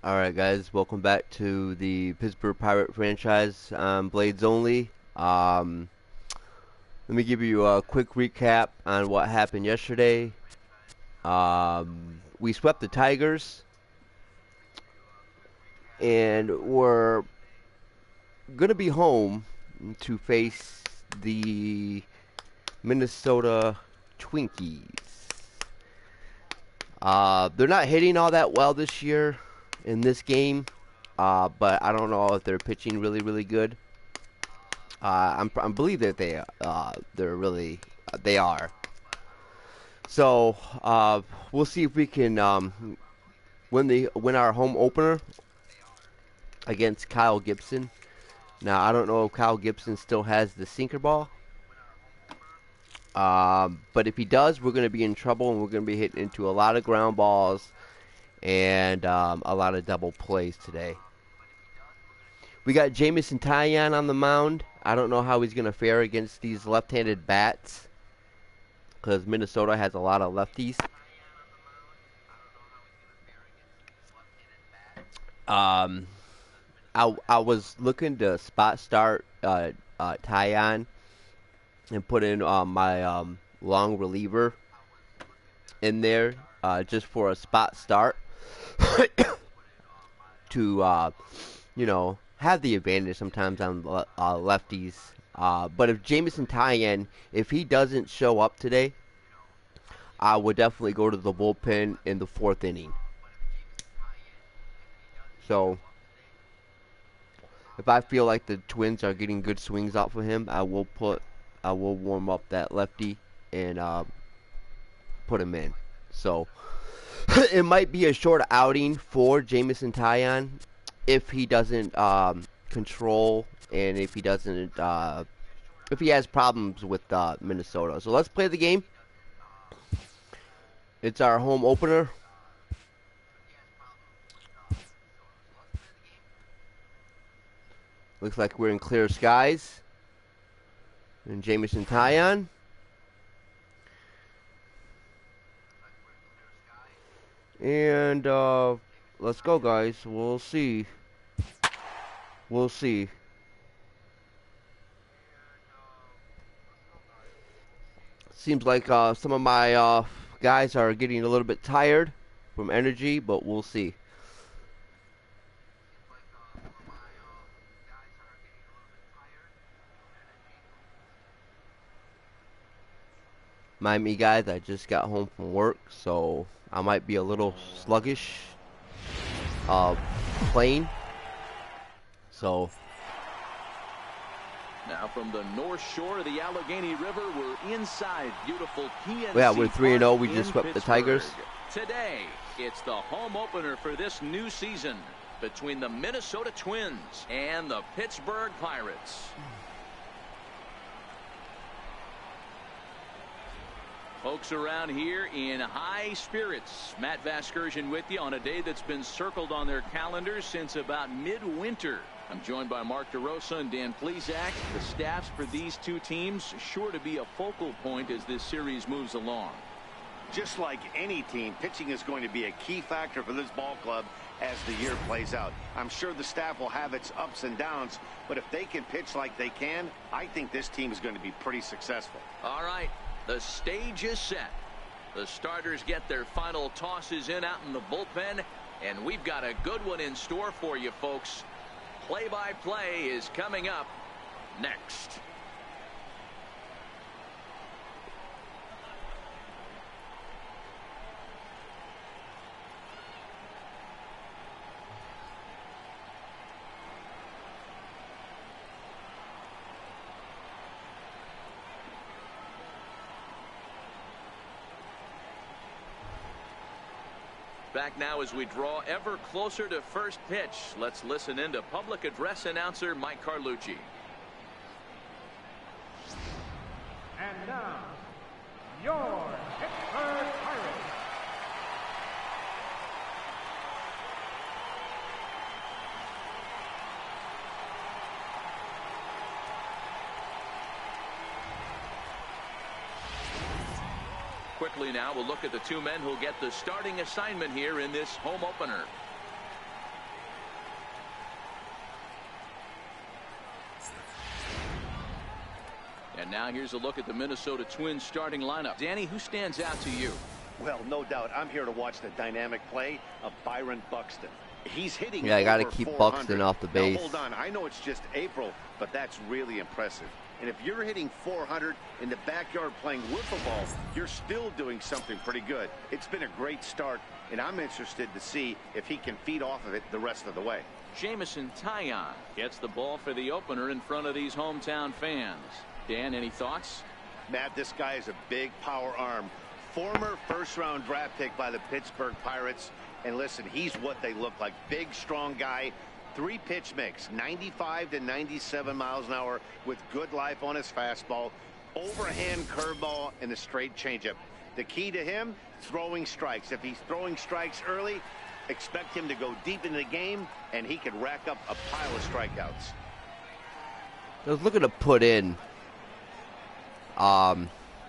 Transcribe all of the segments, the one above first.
Alright guys, welcome back to the Pittsburgh Pirate franchise on Blades Only. Let me give you a quick recap on what happened yesterday. We swept the Tigers, and we're going to be home to face the Minnesota Twinkies. They're not hitting all that well this year in this game, but I don't know if they're pitching really good. I believe that they are. So we'll see if we can win our home opener against Kyle Gibson. Now I don't know if Kyle Gibson still has the sinker ball. But if he does, we're going to be in trouble, and we're going to be hitting into a lot of ground balls and a lot of double plays today. We got Jamison Tyon on the mound. I don't know how he's going to fare against these left-handed bats because Minnesota has a lot of lefties. I was looking to spot start Tyon and put in my long reliever in there just for a spot start to have the advantage sometimes on lefties. But if Jamison Tyon, if he doesn't show up today, I would definitely go to the bullpen in the 4th inning. So if I feel like the Twins are getting good swings off of him, I will warm up that lefty and put him in. So it might be a short outing for Jamison Tyon if he doesn't control, and if he doesn't if he has problems with Minnesota. So let's play the game. It's our home opener. Looks like we're in clear skies. And Jamison Tyon. And let's go, guys. We'll see. We'll see. Seems like some of my guys are getting a little bit tired from energy, but we'll see. Mind me, guys, I just got home from work, so I might be a little sluggish playing. So now from the north shore of the Allegheny River, we're inside beautiful PNC. Yeah, we're 3-0. We just swept the Tigers. Today, it's the home opener for this new season between the Minnesota Twins and the Pittsburgh Pirates. Folks around here in high spirits. Matt Vasgersian with you on a day that's been circled on their calendars since about midwinter. I'm joined by Mark DeRosa and Dan Plesac. The staffs for these two teams sure to be a focal point as this series moves along. Just like any team, pitching is going to be a key factor for this ball club as the year plays out. I'm sure the staff will have its ups and downs, but if they can pitch like they can, I think this team is going to be pretty successful. All right, the stage is set. The starters get their final tosses in out in the bullpen, and we've got a good one in store for you, folks. Play-by-play is coming up next. Back now as we draw ever closer to first pitch. Let's listen in to public address announcer Mike Carlucci. And now, your Pittsburgh Pirates. Quickly now, we'll look at the two men who'll get the starting assignment here in this home opener. And now here's a look at the Minnesota Twins starting lineup. Danny, who stands out to you? Well, no doubt. I'm here to watch the dynamic play of Byron Buxton. He's hitting. Yeah, I got to over keep 400. Buxton off the base. Now, hold on. I know it's just April, but that's really impressive. And if you're hitting 400 in the backyard playing wiffle ball, you're still doing something pretty good. It's been a great start, and I'm interested to see if he can feed off of it the rest of the way. Jamison Taillon gets the ball for the opener in front of these hometown fans. Dan, any thoughts? Matt, this guy is a big power arm. Former first-round draft pick by the Pittsburgh Pirates. And listen, he's what they look like. Big, strong guy. 3-pitch mix, 95 to 97 miles an hour with good life on his fastball, overhand curveball, and a straight changeup. The key to him, throwing strikes. If he's throwing strikes early, expect him to go deep into the game, and he could rack up a pile of strikeouts. I was looking to put in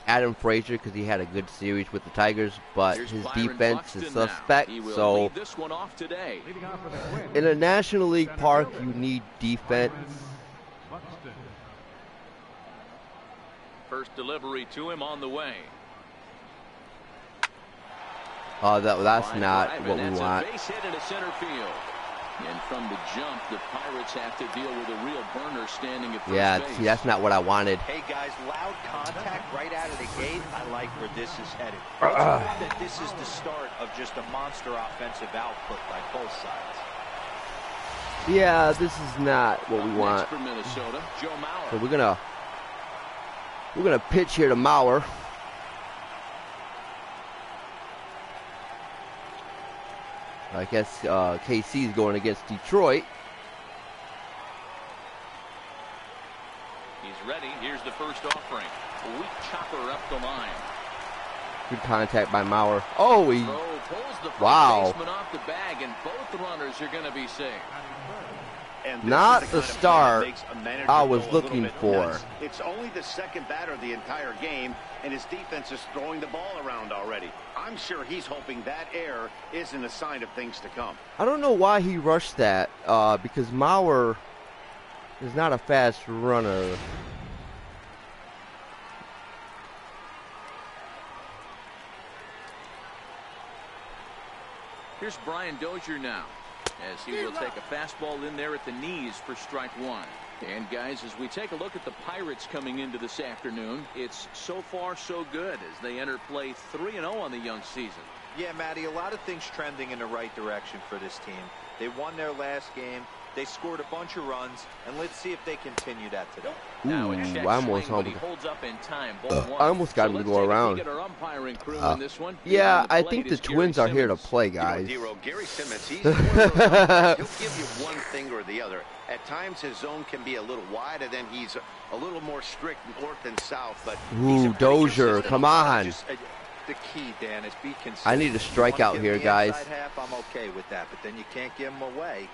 Adam Frazier because he had a good series with the Tigers, but Here's his Byron defense Buxton is now. suspect. He will So lead this one off today. Leading off for the Twins, in a National League park, you need defense. Buxton. First delivery to him on the way. That's Line not drive, what and we that's want. A base hit into center field. And from the jump, the Pirates have to deal with a real burner standing at first Yeah, base. see, that's not what I wanted. Hey guys, loud contact right out of the gate. I like where this is headed. Let's hope that this is the start of just a monster offensive output by both sides. Yeah, this is not what we want. Next for Minnesota, Joe Mauer. So we're gonna pitch here to Mauer. I guess KC is going against Detroit. He's ready. Here's the first offering. A weak chopper up the line. Good contact by Mauer. Oh, he Throw pulls the first Wow. baseman off the bag, and both runners are going to be safe. And this Not is the kind of play start that makes a manager I was go a little looking bit for. nuts. It's only the second batter the entire game, and his defense is throwing the ball around already. I'm sure he's hoping that error isn't a sign of things to come. I don't know why he rushed that because Mauer is not a fast runner. Here's Brian Dozier now, as he will take a fastball in there at the knees for strike one. And guys, as we take a look at the Pirates coming into this afternoon, it's so far so good as they enter play 3-0 on the young season. Yeah, Matty, a lot of things trending in the right direction for this team. They won their last game. They scored a bunch of runs, and let's see if they continue that today. Now a Ooh, check I almost swing, but he almost- holds up in time. Ball one. I almost got him to let's go take a around. peek at our umpiring crew in this one. Yeah, On the I plate think the is Gary Twins are here to Simmons. play, You know, guys. Dero, Gary Simmons, he's one of those guys, he'll give you one thing or the other. At times his zone can be a little wide, and then he's a little more strict north and south. But he's a Ooh, pretty Dozier, consistent come offense. on. Just, the key, Dan, is be consistent. I need a strikeout You here, wanna give guys. the inside half, I'm okay with that, but then you can't give them away.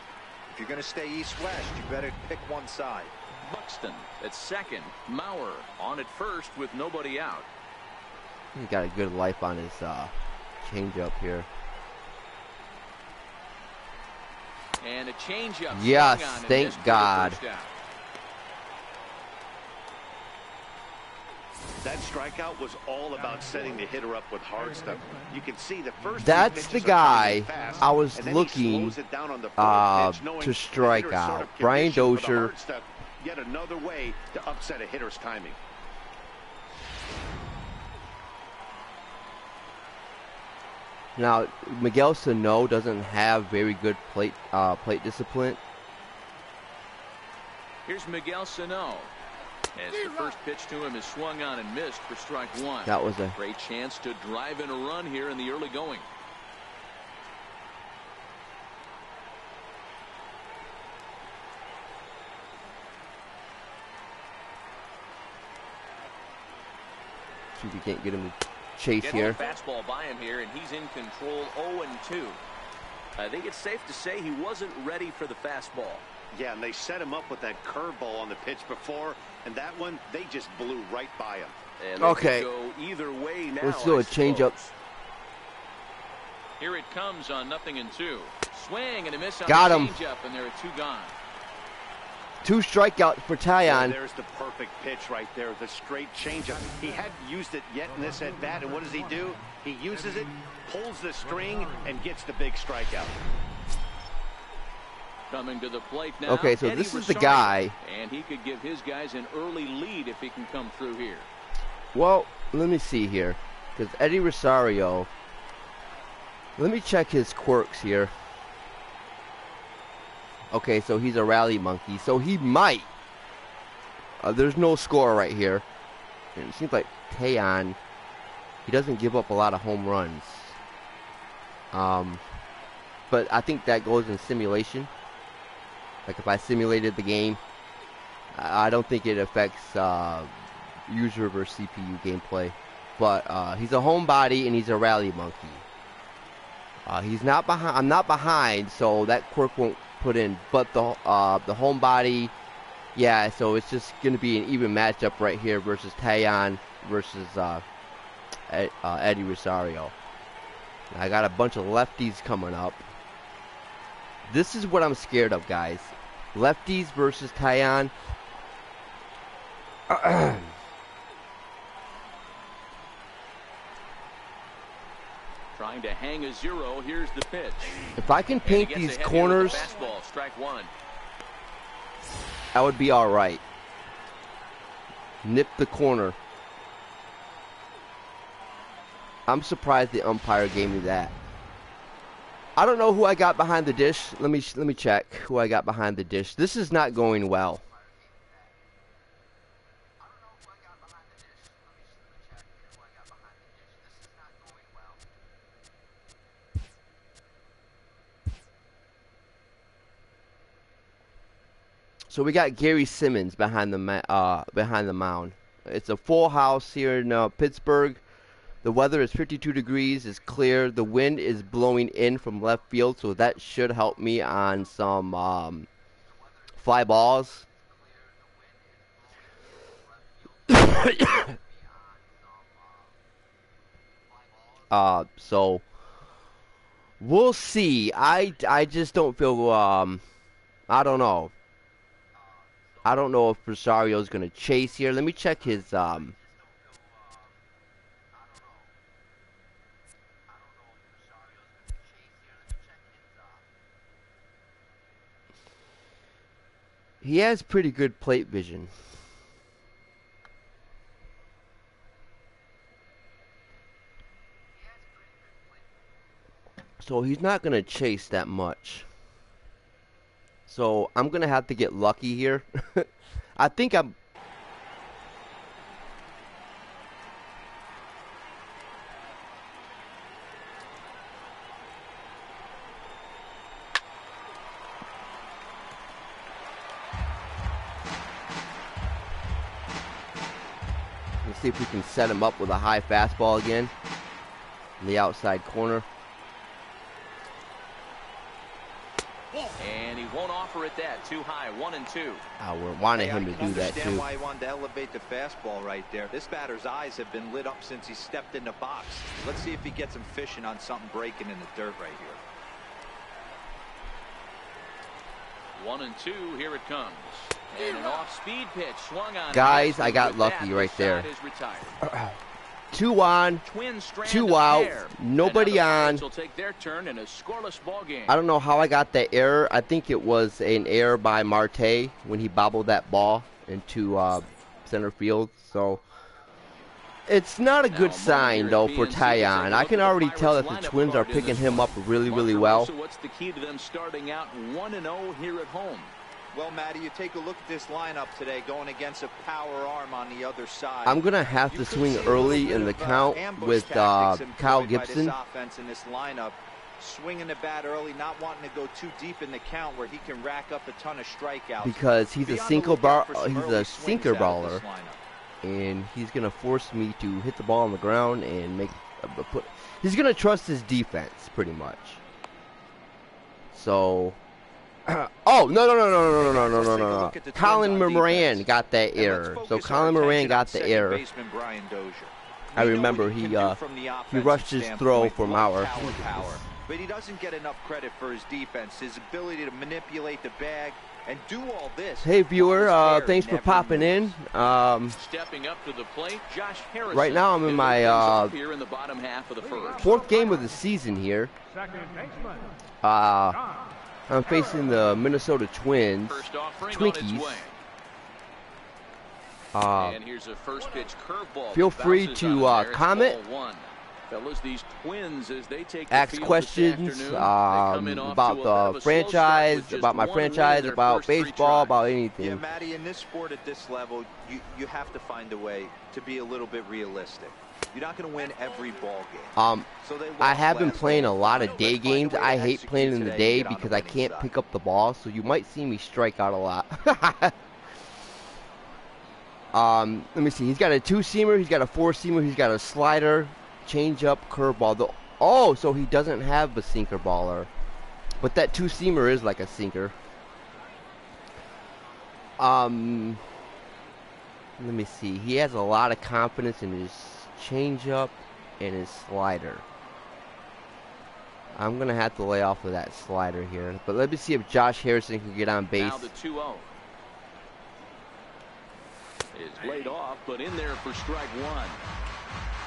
If you're going to stay east-west, you better pick one side. Buxton at second. Mauer on at first with nobody out. He got a good life on his changeup here. And a changeup. Yes, swung on and thank missed for the God. first out. That strikeout was all about setting the hitter up with hard stuff. You can see the first. That's three the pitches are coming guy in fast, I was and then he looking slows it down on the fourth pitch, knowing to the strike hitter is sort out. of Brian conditioned for the Dozier. hard stuff. Yet another way to upset a hitter's timing. Now, Miguel Sano doesn't have very good plate discipline. Here's Miguel Sano. As the first pitch to him is swung on and missed for strike one. That was a Great chance to drive in a run here in the early going. see if we can't get him to chase Get here. a fastball by him here, and he's in control 0-2. I think it's safe to say he wasn't ready for the fastball. Yeah, and they set him up with that curveball on the pitch before, and that one, they just blew right by him. And they Okay. could go either way now. Let's do I a changeup. suppose. Here it comes on 0-2. Swing and a miss on Got the him. changeup, and there are two gone. 2 strikeouts for Tyon. There's the perfect pitch right there, the straight changeup. He hadn't used it yet in this at bat, and what does he do? He uses it, pulls the string, and gets the big strikeout. Coming to the plate now. Okay, so Eddie this is the Rosario. guy. And he could give his guys an early lead if he can come through here. Well, let me see here, because Eddie Rosario. Let me check his quirks here. Okay, so he's a rally monkey, so he might. There's no score right here. And it seems like Tayon, he doesn't give up a lot of home runs. But I think that goes in simulation. Like if I simulated the game, I don't think it affects user versus CPU gameplay. But he's a homebody and he's a rally monkey. He's not behind. I'm not behind, so that quirk won't put in. But the homebody, yeah. So it's just going to be an even matchup right here versus Tayon versus Eddie Rosario. I got a bunch of lefties coming up. This is what I'm scared of, guys. Lefties versus Tayon. Trying to hang a 0. Here's the pitch. If I can paint these corners, Fastball, strike 1. that would be all right. Nip the corner. I'm surprised the umpire gave me that. I don't know who I got behind the dish. Let me check who I got behind the dish. This is not going well. So we got Gary Simmons behind the mound. It's a full house here in Pittsburgh. The weather is 52 degrees, it's clear. The wind is blowing in from left field, so that should help me on some fly balls. So we'll see. I just don't feel I don't know. I don't know if Rosario's gonna chase here. Let me check his he has pretty good plate vision. So he's not going to chase that much. So I'm going to have to get lucky here. I think I'm... Let's see if we can set him up with a high fastball again in the outside corner. And he won't offer it that. Too high, 1-2. We're wanting him to do that too. I understand why he wanted to elevate the fastball right there. This batter's eyes have been lit up since he stepped in the box. Let's see if he gets him fishing on something breaking in the dirt right here. 1-2. Here it comes. And an off-speed pitch swung on. Guys, I got lucky right there. 2 on, 2 out, nobody on. Take their turn in a scoreless ball game. I don't know how I got that error. I think it was an error by Marte when he bobbled that ball into center field. So it's not a good sign though for Tayon. I can already tell that the Twins are picking him up really, really well. So what's the key to them starting out 1-0 here at home? Well, Matty, you take a look at this lineup today going against a power arm on the other side. I'm going to have to swing early in the count with Kyle Gibson. Offense in this lineup, swinging the bat early, not wanting to go too deep in the count where he can rack up a ton of strikeouts. Because he's a sinker baller, and he's going to force me to hit the ball on the ground and make he's going to trust his defense pretty much. So... oh, no. Colin Moran got that error. So Colin Moran got the error. I remember he rushed his throw from our. but he doesn't get enough credit for his defense, his ability to manipulate the bag and do all this. Hey viewer, thanks for popping in. Stepping up to the plate, Josh Harrison. Right now I'm in my here in the bottom half of the first. 4th game of the season here. Second baseman. I'm facing the Minnesota Twins, First offering Twinkies. And here's a first pitch curveball. Feel free to comment, Fellas, these Twins, as they take ask questions about the franchise, about my franchise, about baseball, about anything. Yeah, Matty, in this sport at this level, you have to find a way to be a little bit realistic. You're not going to win every ball game. I have been playing a lot of day games. I hate playing in the day because I can't pick up the ball, so you might see me strike out a lot. Let me see. He's got a 2-seamer, he's got a 4-seamer, he's got a slider, changeup, curveball. Oh, so he doesn't have a sinker baller. But that 2-seamer is like a sinker. Let me see. He has a lot of confidence in his changeup and his slider. I'm going to have to lay off of that slider here. But let me see if Josh Harrison can get on base. Now the 2-0. Is laid off, but in there for strike one.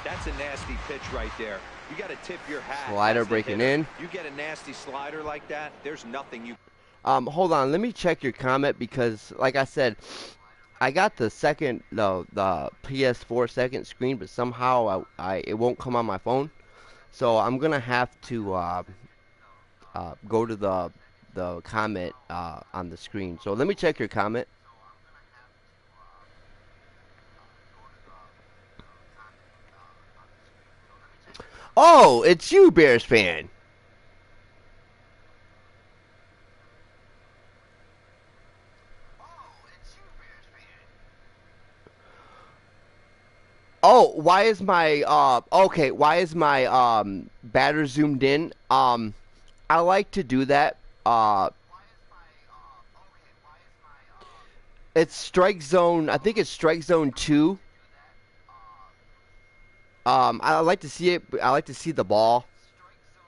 That's a nasty pitch right there. You got to tip your hat. Slider breaking in. You get a nasty slider like that, there's nothing you... Hold on. Let me check your comment because, like I said, I got the PS4 second screen, but somehow it won't come on my phone. So I'm going to have to go to the comment on the screen. So let me check your comment. Oh, it's you, Bears fan. Oh, why is my okay, why is my batter zoomed in? I like to do that. It's strike zone, I think it's strike zone 2. I like to see it. I like to see the ball.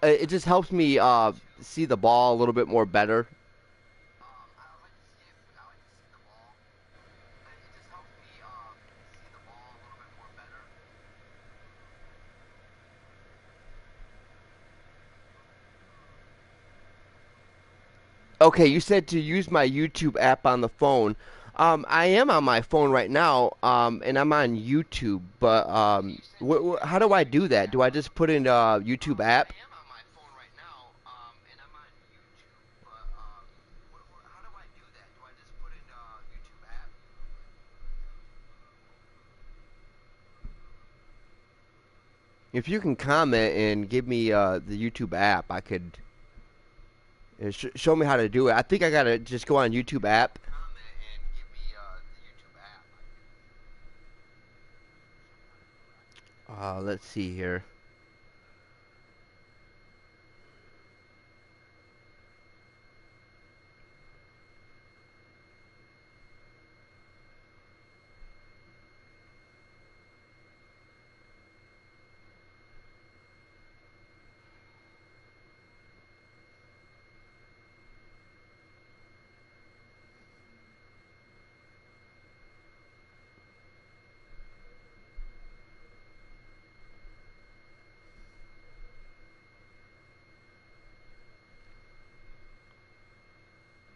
It just helps me see the ball a little bit more better. Okay, you said to use my YouTube app on the phone. I am on my phone right now, and I'm on YouTube, but how do I do that? Do I just put in YouTube app? If you can comment and give me the YouTube app, I could show me how to do it. I think I gotta just go on YouTube app. Let's see here.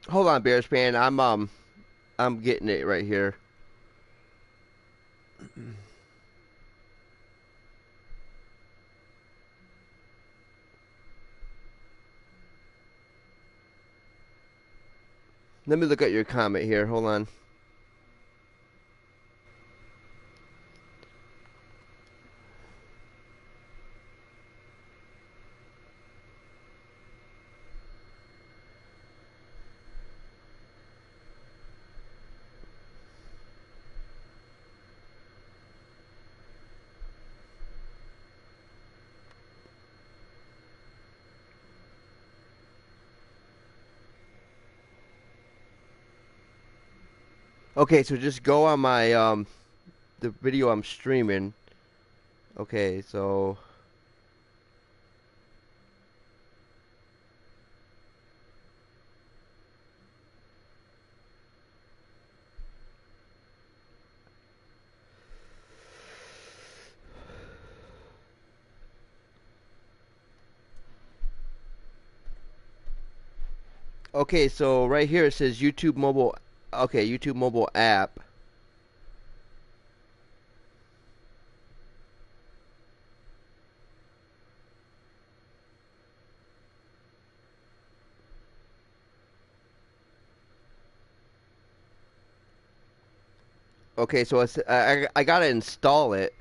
Hold on, Bears fan. I'm getting it right here. Let me look at your comment here. Hold on. Okay, so just go on my the video I'm streaming. Okay, so Okay, so right here it says YouTube mobile. Okay, YouTube mobile app. Okay, so it's, I gotta install it.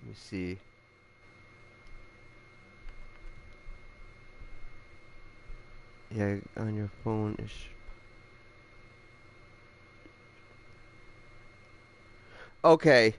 Let me see. Yeah, on your phone. Okay.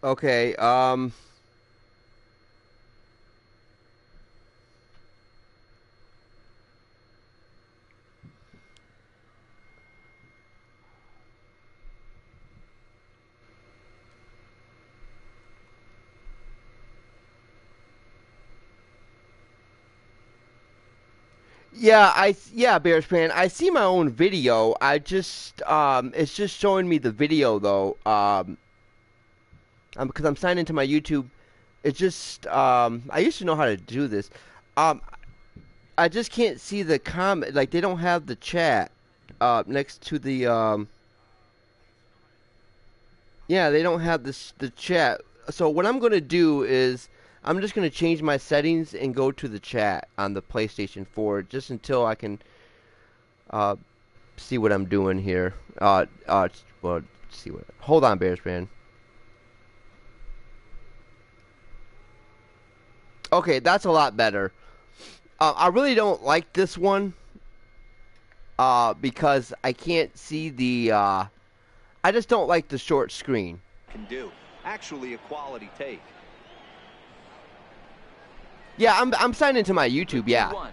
Okay. Yeah, Bears fan. I see my own video. I just it's just showing me the video though. Because I'm signed into my YouTube. It's just I used to know how to do this. Um, I just can't see the comment. Like they don't have the chat next to the yeah, they don't have the chat. So what I'm gonna do is I'm just gonna change my settings and go to the chat on the PlayStation 4 just until I can uh see what I'm doing here. Well, see what. Hold on, Bears fan. Okay, that's a lot better. I really don't like this one because I can't see the. I just don't like the short screen. Can do. Actually, a quality take. Yeah, I'm signed into my YouTube. Yeah.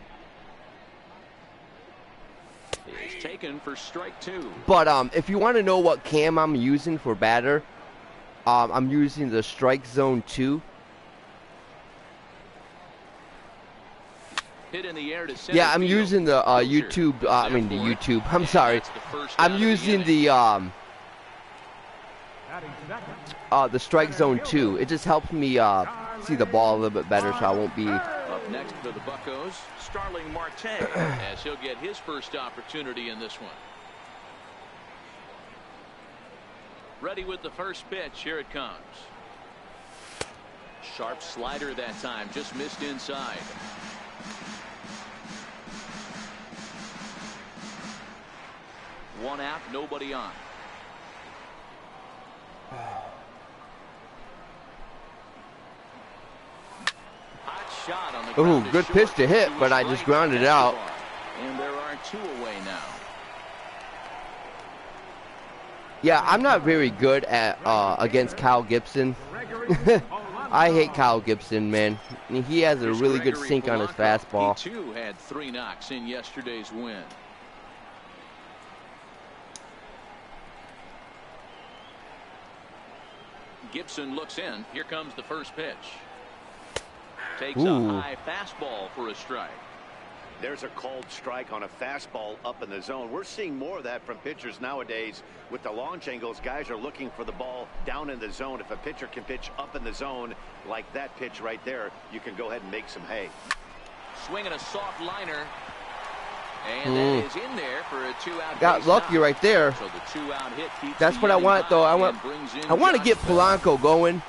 Is taken for strike two. But if you want to know what cam I'm using for batter, I'm using the Strike Zone 2. Hit in the air to center Yeah, I'm field. using the YouTube. I mean the YouTube. I'm sorry. I'm using the Strike Zone 2. It just helps me see the ball a little bit better, so I won't be. Up next for the Buccos, Starling Marte, as he'll get his first opportunity in this one. Ready with the first pitch. Here it comes. Sharp slider that time, just missed inside. One out, nobody on. Hot shot on the ground. Ooh, good pitch to hit, but I just grounded it out. And there are two away now. Yeah, I'm not very good at against Kyle Gibson. I hate Kyle Gibson, man. I mean, he has a really good sink on his fastball. He too had 3 knocks in yesterday's win. Gibson looks in. Here comes the first pitch. Takes Ooh. a high fastball for a strike. There's a called strike on a fastball up in the zone. We're seeing more of that from pitchers nowadays. With the launch angles, guys are looking for the ball down in the zone. If a pitcher can pitch up in the zone like that pitch right there, you can go ahead and make some hay. Swinging a soft liner. And that is in there for a 2-out. Got lucky right there. So the 2-out hit keeps That's what I want, though. I want to get Polanco going.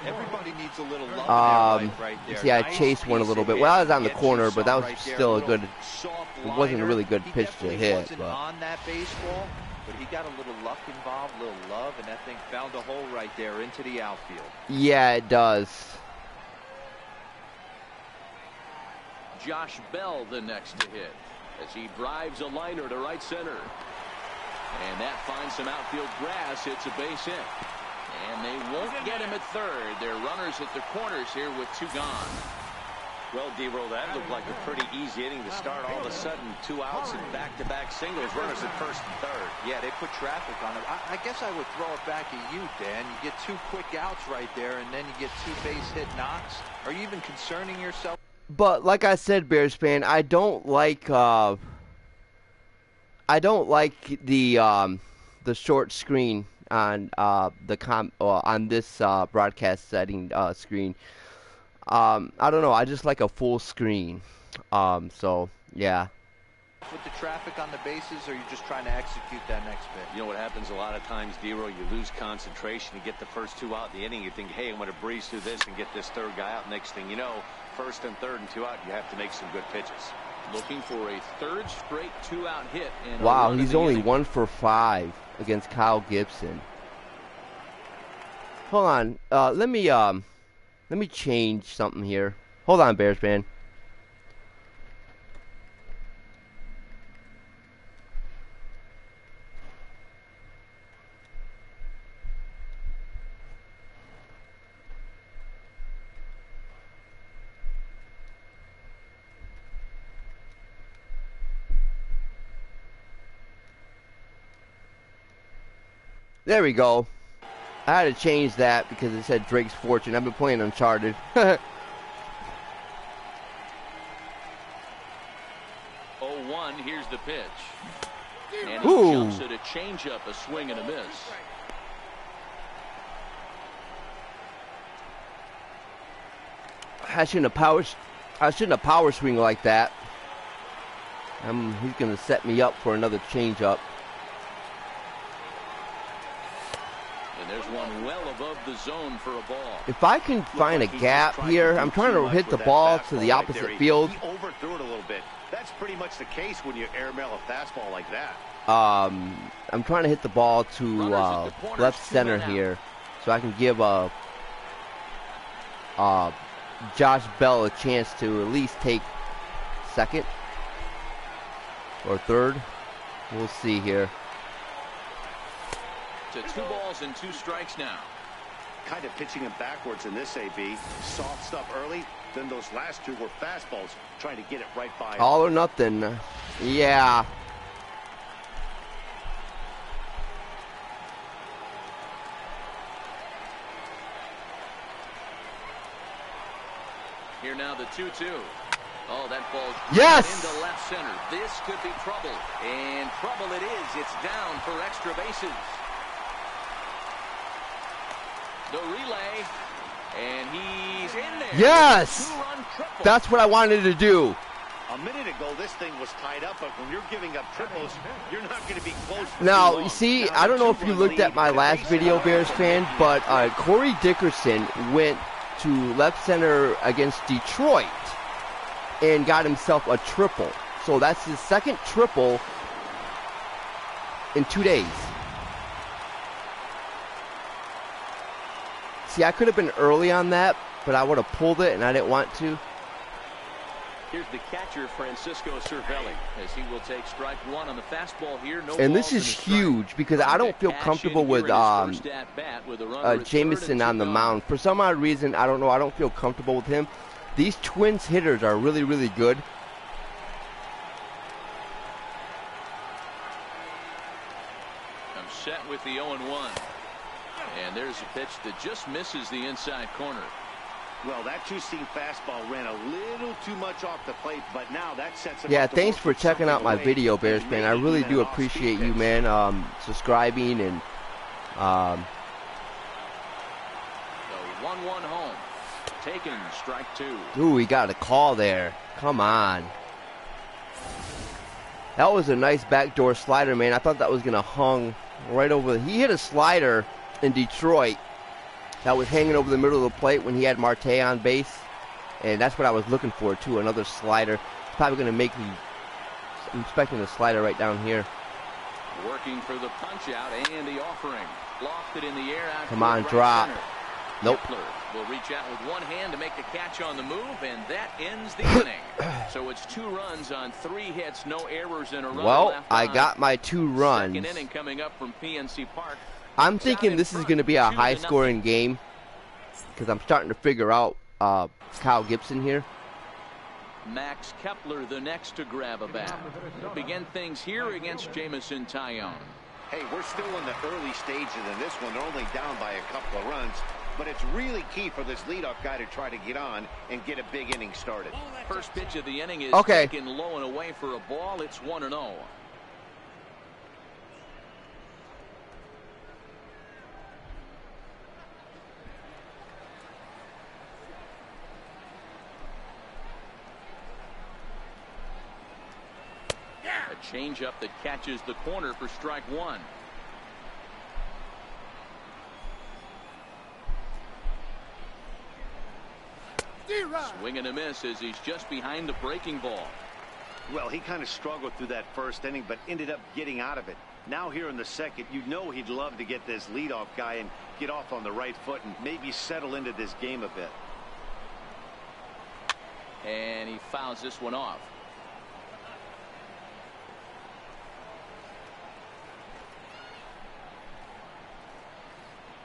Everybody needs a little love in their life right there. See, I chased one a little bit. Well, I was on the corner, but that was still a good. It wasn't a really good pitch to hit. Wasn't on that baseball, but he got a little luck involved, a little love, and that thing found a hole right there into the outfield. Yeah, it does. Josh Bell the next to hit as he drives a liner to right center. And that finds some outfield grass. It's a base hit. And they won't get him at third. They're runners at the corners here with 2 gone. Well, D-Roll, that looked like a pretty easy inning to start. All of a sudden, 2 outs and back-to-back singles, runners at first and third. Yeah, they put traffic on him. I guess I would throw it back at you, Dan. You get 2 quick outs right there, and then you get 2 base hit knocks. Are you even concerning yourself? But like I said, Bears fan, I don't like the short screen on on this broadcast setting screen. I don't know. I just like a full screen. So yeah. With the traffic on the bases, or are you just trying to execute that next bit? You know what happens a lot of times, D-Roll, you lose concentration. You get the first 2 out in the inning. You think, hey, I'm going to breeze through this and get this 3rd guy out. Next thing you know, 1st and 3rd and 2 out, you have to make some good pitches. Looking for a 3rd straight 2-out hit. And wow, he's only 1 for 5 against Kyle Gibson. Hold on. Let me change something here. Hold on, Bears fan. There we go. I had to change that because it said Drake's Fortune. I've been playing Uncharted. 0-1, here's the pitch. And he jumps at a changeup, a swing and a miss. I shouldn't have power swing like that. He's gonna set me up for another changeup. And there's one well above the zone for a ball. If I can find a gap here, I'm trying to hit the ball to the opposite field. He overthrew it a little bit. That's pretty much the case when you airmail a fastball like that. I'm trying to hit the ball to left center here, so I can give Josh Bell a chance to at least take 2nd or 3rd. We'll see here. To 2 balls and 2 strikes now. Kind of pitching him backwards in this AB. Soft stuff early, then those last 2 were fastballs, trying to get it right by him. All or nothing. Yeah. Here now the 2-2. Oh, that falls yes! into left center. This could be trouble. And trouble it is. It's down for extra bases. The relay. And he's in there. Yes! Two-run triple. That's what I wanted to do. A minute ago, this thing was tied up, but when you're giving up triples, you're not going to be close. Now, you see, I don't know if you looked at my last video, Bears fan, but Corey Dickerson went to left center against Detroit and got himself a triple. So that's his 2nd triple in 2 days. See, I could have been early on that, but I would have pulled it, and I didn't want to. Here's the catcher, Francisco Cervelli, as he will take strike 1 on the fastball here. No and this is huge because I don't feel comfortable with Jameson on the mound. For some odd reason, I don't know, I don't feel comfortable with him. These Twins hitters are really, really good. I'm set with the 0-1. And there's a pitch that just misses the inside corner. Well, that two-seam fastball ran a little too much off the plate, but now that sets him Yeah, up to thanks work for with checking out my something away video, Bears and fan. I maybe really even do an off-speed appreciate you, pitch. man, subscribing and The 1-1 home. Taken, strike two. ooh, we got a call there. Come on. That was a nice backdoor slider, man. I thought that was gonna hung right over. He hit a slider in Detroit that was hanging over the middle of the plate when he had Marte on base, and that's what I was looking for too. Another slider. It's probably gonna make me. I'm expecting a slider right down here. Working for the punch out and the offering. Lofted in the air out. Come on, right drop. center. Nope. Kepler will reach out with one hand to make the catch on the move, and that ends the inning. So it's 2 runs on 3 hits, no errors in a run. Well, left I on. got my 2 runs. Second inning coming up from PNC Park. I'm thinking this is going to be a high-scoring game because I'm starting to figure out Kyle Gibson here. Max Kepler the next to grab a bat. They'll begin things here against Jamison Tyone. Hey, we're still in the early stages in this one. They're only down by a couple of runs, but it's really key for this leadoff guy to try to get on and get a big inning started. First pitch of the inning is Okay. taken low and away for a ball. It's 1-0. A changeup that catches the corner for strike one. Swing and a miss as he's just behind the breaking ball. Well, he kind of struggled through that first inning, but ended up getting out of it. Now here in the second, you know he'd love to get this leadoff guy and get off on the right foot and maybe settle into this game a bit. And he fouls this one off.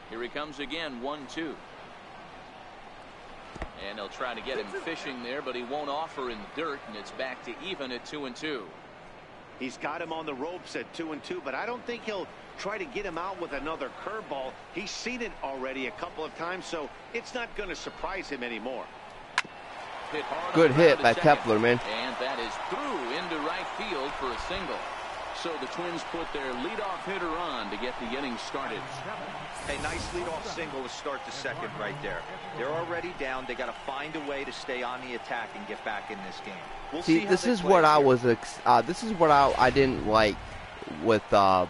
Here he comes again, 1-2. And they'll try to get him fishing there, but he won't offer in the dirt, and it's back to even at 2-2. He's got him on the ropes at 2-2, but I don't think he'll try to get him out with another curveball. He's seen it already a couple of times, so it's not going to surprise him anymore. Hit hard Good on hit the by second. Kepler, man. And that is through into right field for a single. So the Twins put their leadoff hitter on to get the inning started. A nice leadoff single to start the second right there. They're already down. They got to find a way to stay on the attack and get back in this game. We'll see this how is they what play I here. was. This is what I didn't like with Tyon.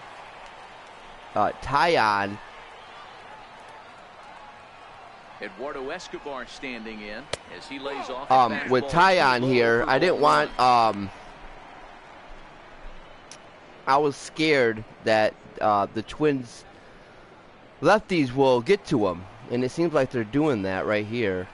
Eduardo Escobar standing in as he lays off. a With fastball Tyon too low here, for I didn't ball want. one. I was scared that the Twins lefties will get to him, and it seems like they're doing that right here.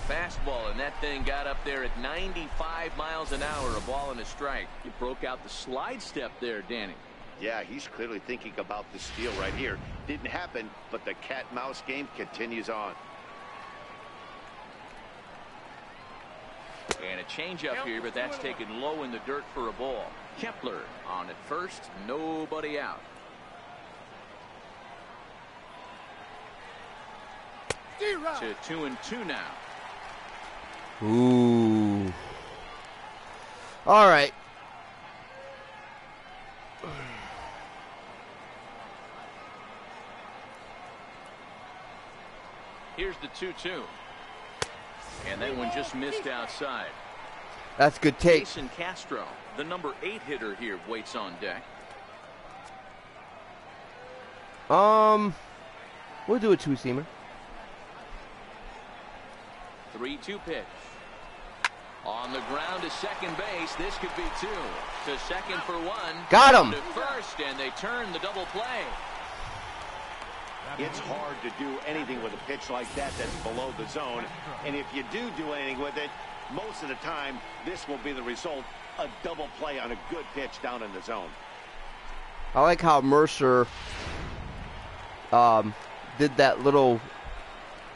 Fastball, and that thing got up there at 95 miles an hour, a ball and a strike. You broke out the slide step there, Danny. Yeah, he's clearly thinking about the steal right here. Didn't happen, but the cat-mouse game continues on. And a changeup here, but that's taken low in the dirt for a ball. Kepler on at first, nobody out. To 2-2 now. Ooh. All right. Here's the 2-2. And that one just missed outside. That's good take. Jason Castro, the number 8 hitter here, waits on deck. We'll do a 2-seamer. 3-2 pitch. On the ground to second base. This could be 2. To second for 1. Got him. To first, and they turn the double play. It's hard to do anything with a pitch like that that's below the zone. And if you do anything with it, most of the time, this will be the result. A double play on a good pitch down in the zone. I like how Mercer did that little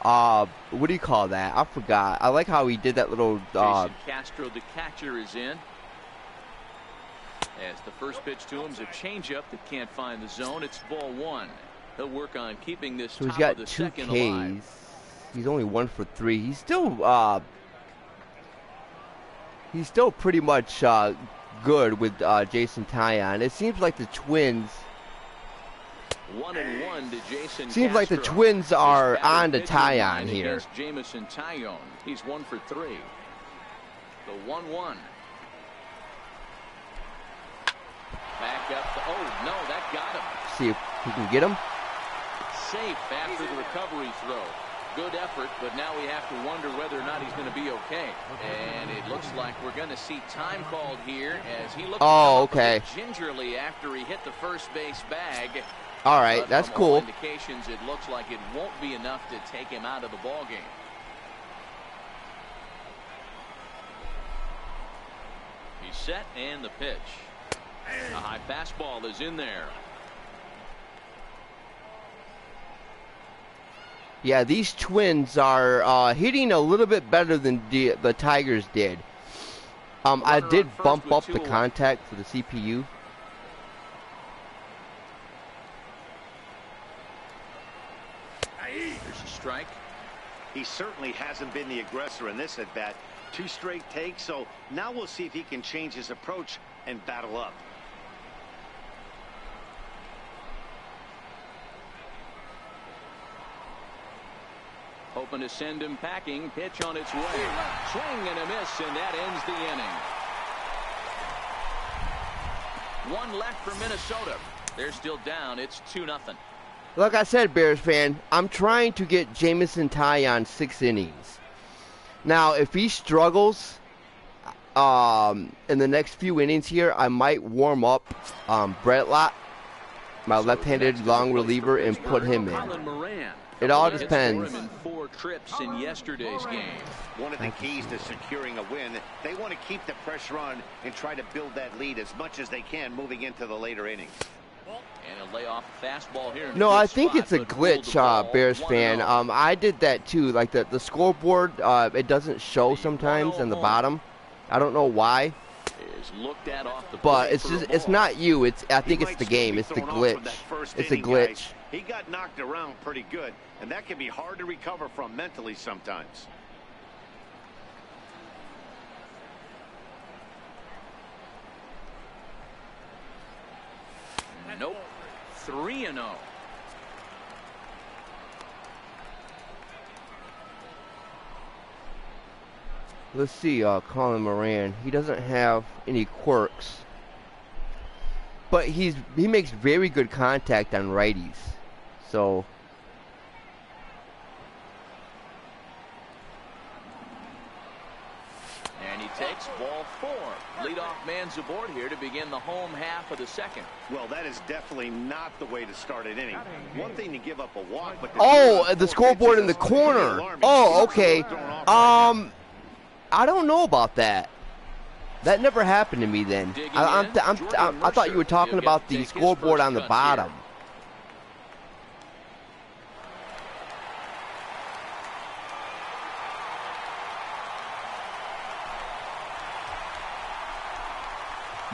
what do you call that? I forgot. I like how he did that little Jason Castro, the catcher, is in. As the first pitch to him is a changeup that can't find the zone. It's ball one. He'll work on keeping this So he's top got of the 2 second Ks. alive. He's only 1 for 3. He's still pretty much good with Jason Taillon. It seems like the Twins. 1-1 to Jason Seems like the Castro. Twins are His batting on to pitch Taillon line here. against Jamison Taillon. He's 1 for 3. The 1-1. Back up. Oh no, that got him. See if he can get him. Safe after the recovery throw. Good effort, but now we have to wonder whether or not he's going to be okay. And it looks like we're going to see time called here as he looked okay. gingerly after he hit the first base bag. All right, But that's from all cool. indications, it looks like it won't be enough to take him out of the ball game. He's set and the pitch. A high fastball is in there. Yeah, these Twins are hitting a little bit better than the Tigers did. I did bump up the contact for the CPU. There's a strike. He certainly hasn't been the aggressor in this at bat. 2 straight takes, so now we'll see if he can change his approach and battle up. Hoping to send him packing. Pitch on its way. Swing and a miss, and that ends the inning. 1 left for Minnesota. They're still down. It's 2-0. Like I said, Bears fan, I'm trying to get Jamison Taillon 6 innings. Now, if he struggles in the next few innings here, I might warm up Brett Lott, my left-handed long reliever, and put him in. It all depends. In 4 trips in yesterday's game. One of the keys to securing a win, they want to keep the pressure on and try to build that lead as much as they can moving into the later innings. And a layoff fastball here. No, I think it's a glitch, Bears fan. I did that too. Like the scoreboard, it doesn't show sometimes in the bottom. I don't know why. Looked at off the but it's not you. I think it's the game. It's the glitch. It's a glitch. He got knocked around pretty good, and that can be hard to recover from mentally sometimes. Nope. 3-0. Let's see, Colin Moran. He doesn't have any quirks, but he makes very good contact on righties. So and he takes ball 4. Leadoff man's aboard here to begin the home half of the second. Well, that is definitely not the way to start an inning. One thing to give up a walk, but the scoreboard in the corner. Oh, okay. I don't know about that. That never happened to me then. I thought you were talking about the scoreboard on the bottom.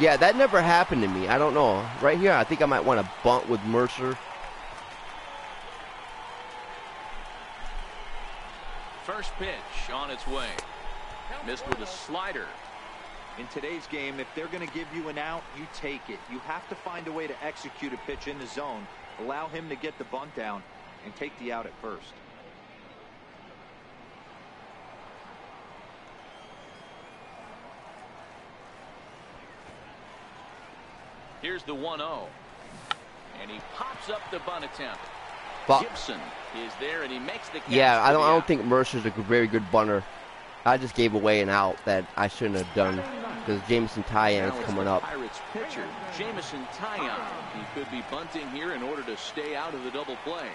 Yeah, that never happened to me. I don't know. Right here, I think I might want to bunt with Mercer. First pitch on its way. Missed with a slider. In today's game, if they're going to give you an out, you take it. You have to find a way to execute a pitch in the zone, allow him to get the bunt down, and take the out at first. Here's the 1-0. And he pops up the bunt attempt. But Gibson is there, and he makes the catch. yeah, I don't think Mercer's a very good bunter. I just gave away an out that I shouldn't have done because Jamison Taillon is coming up. Pirates pitcher Jamison Taillon. He could be bunting here in order to stay out of the double play.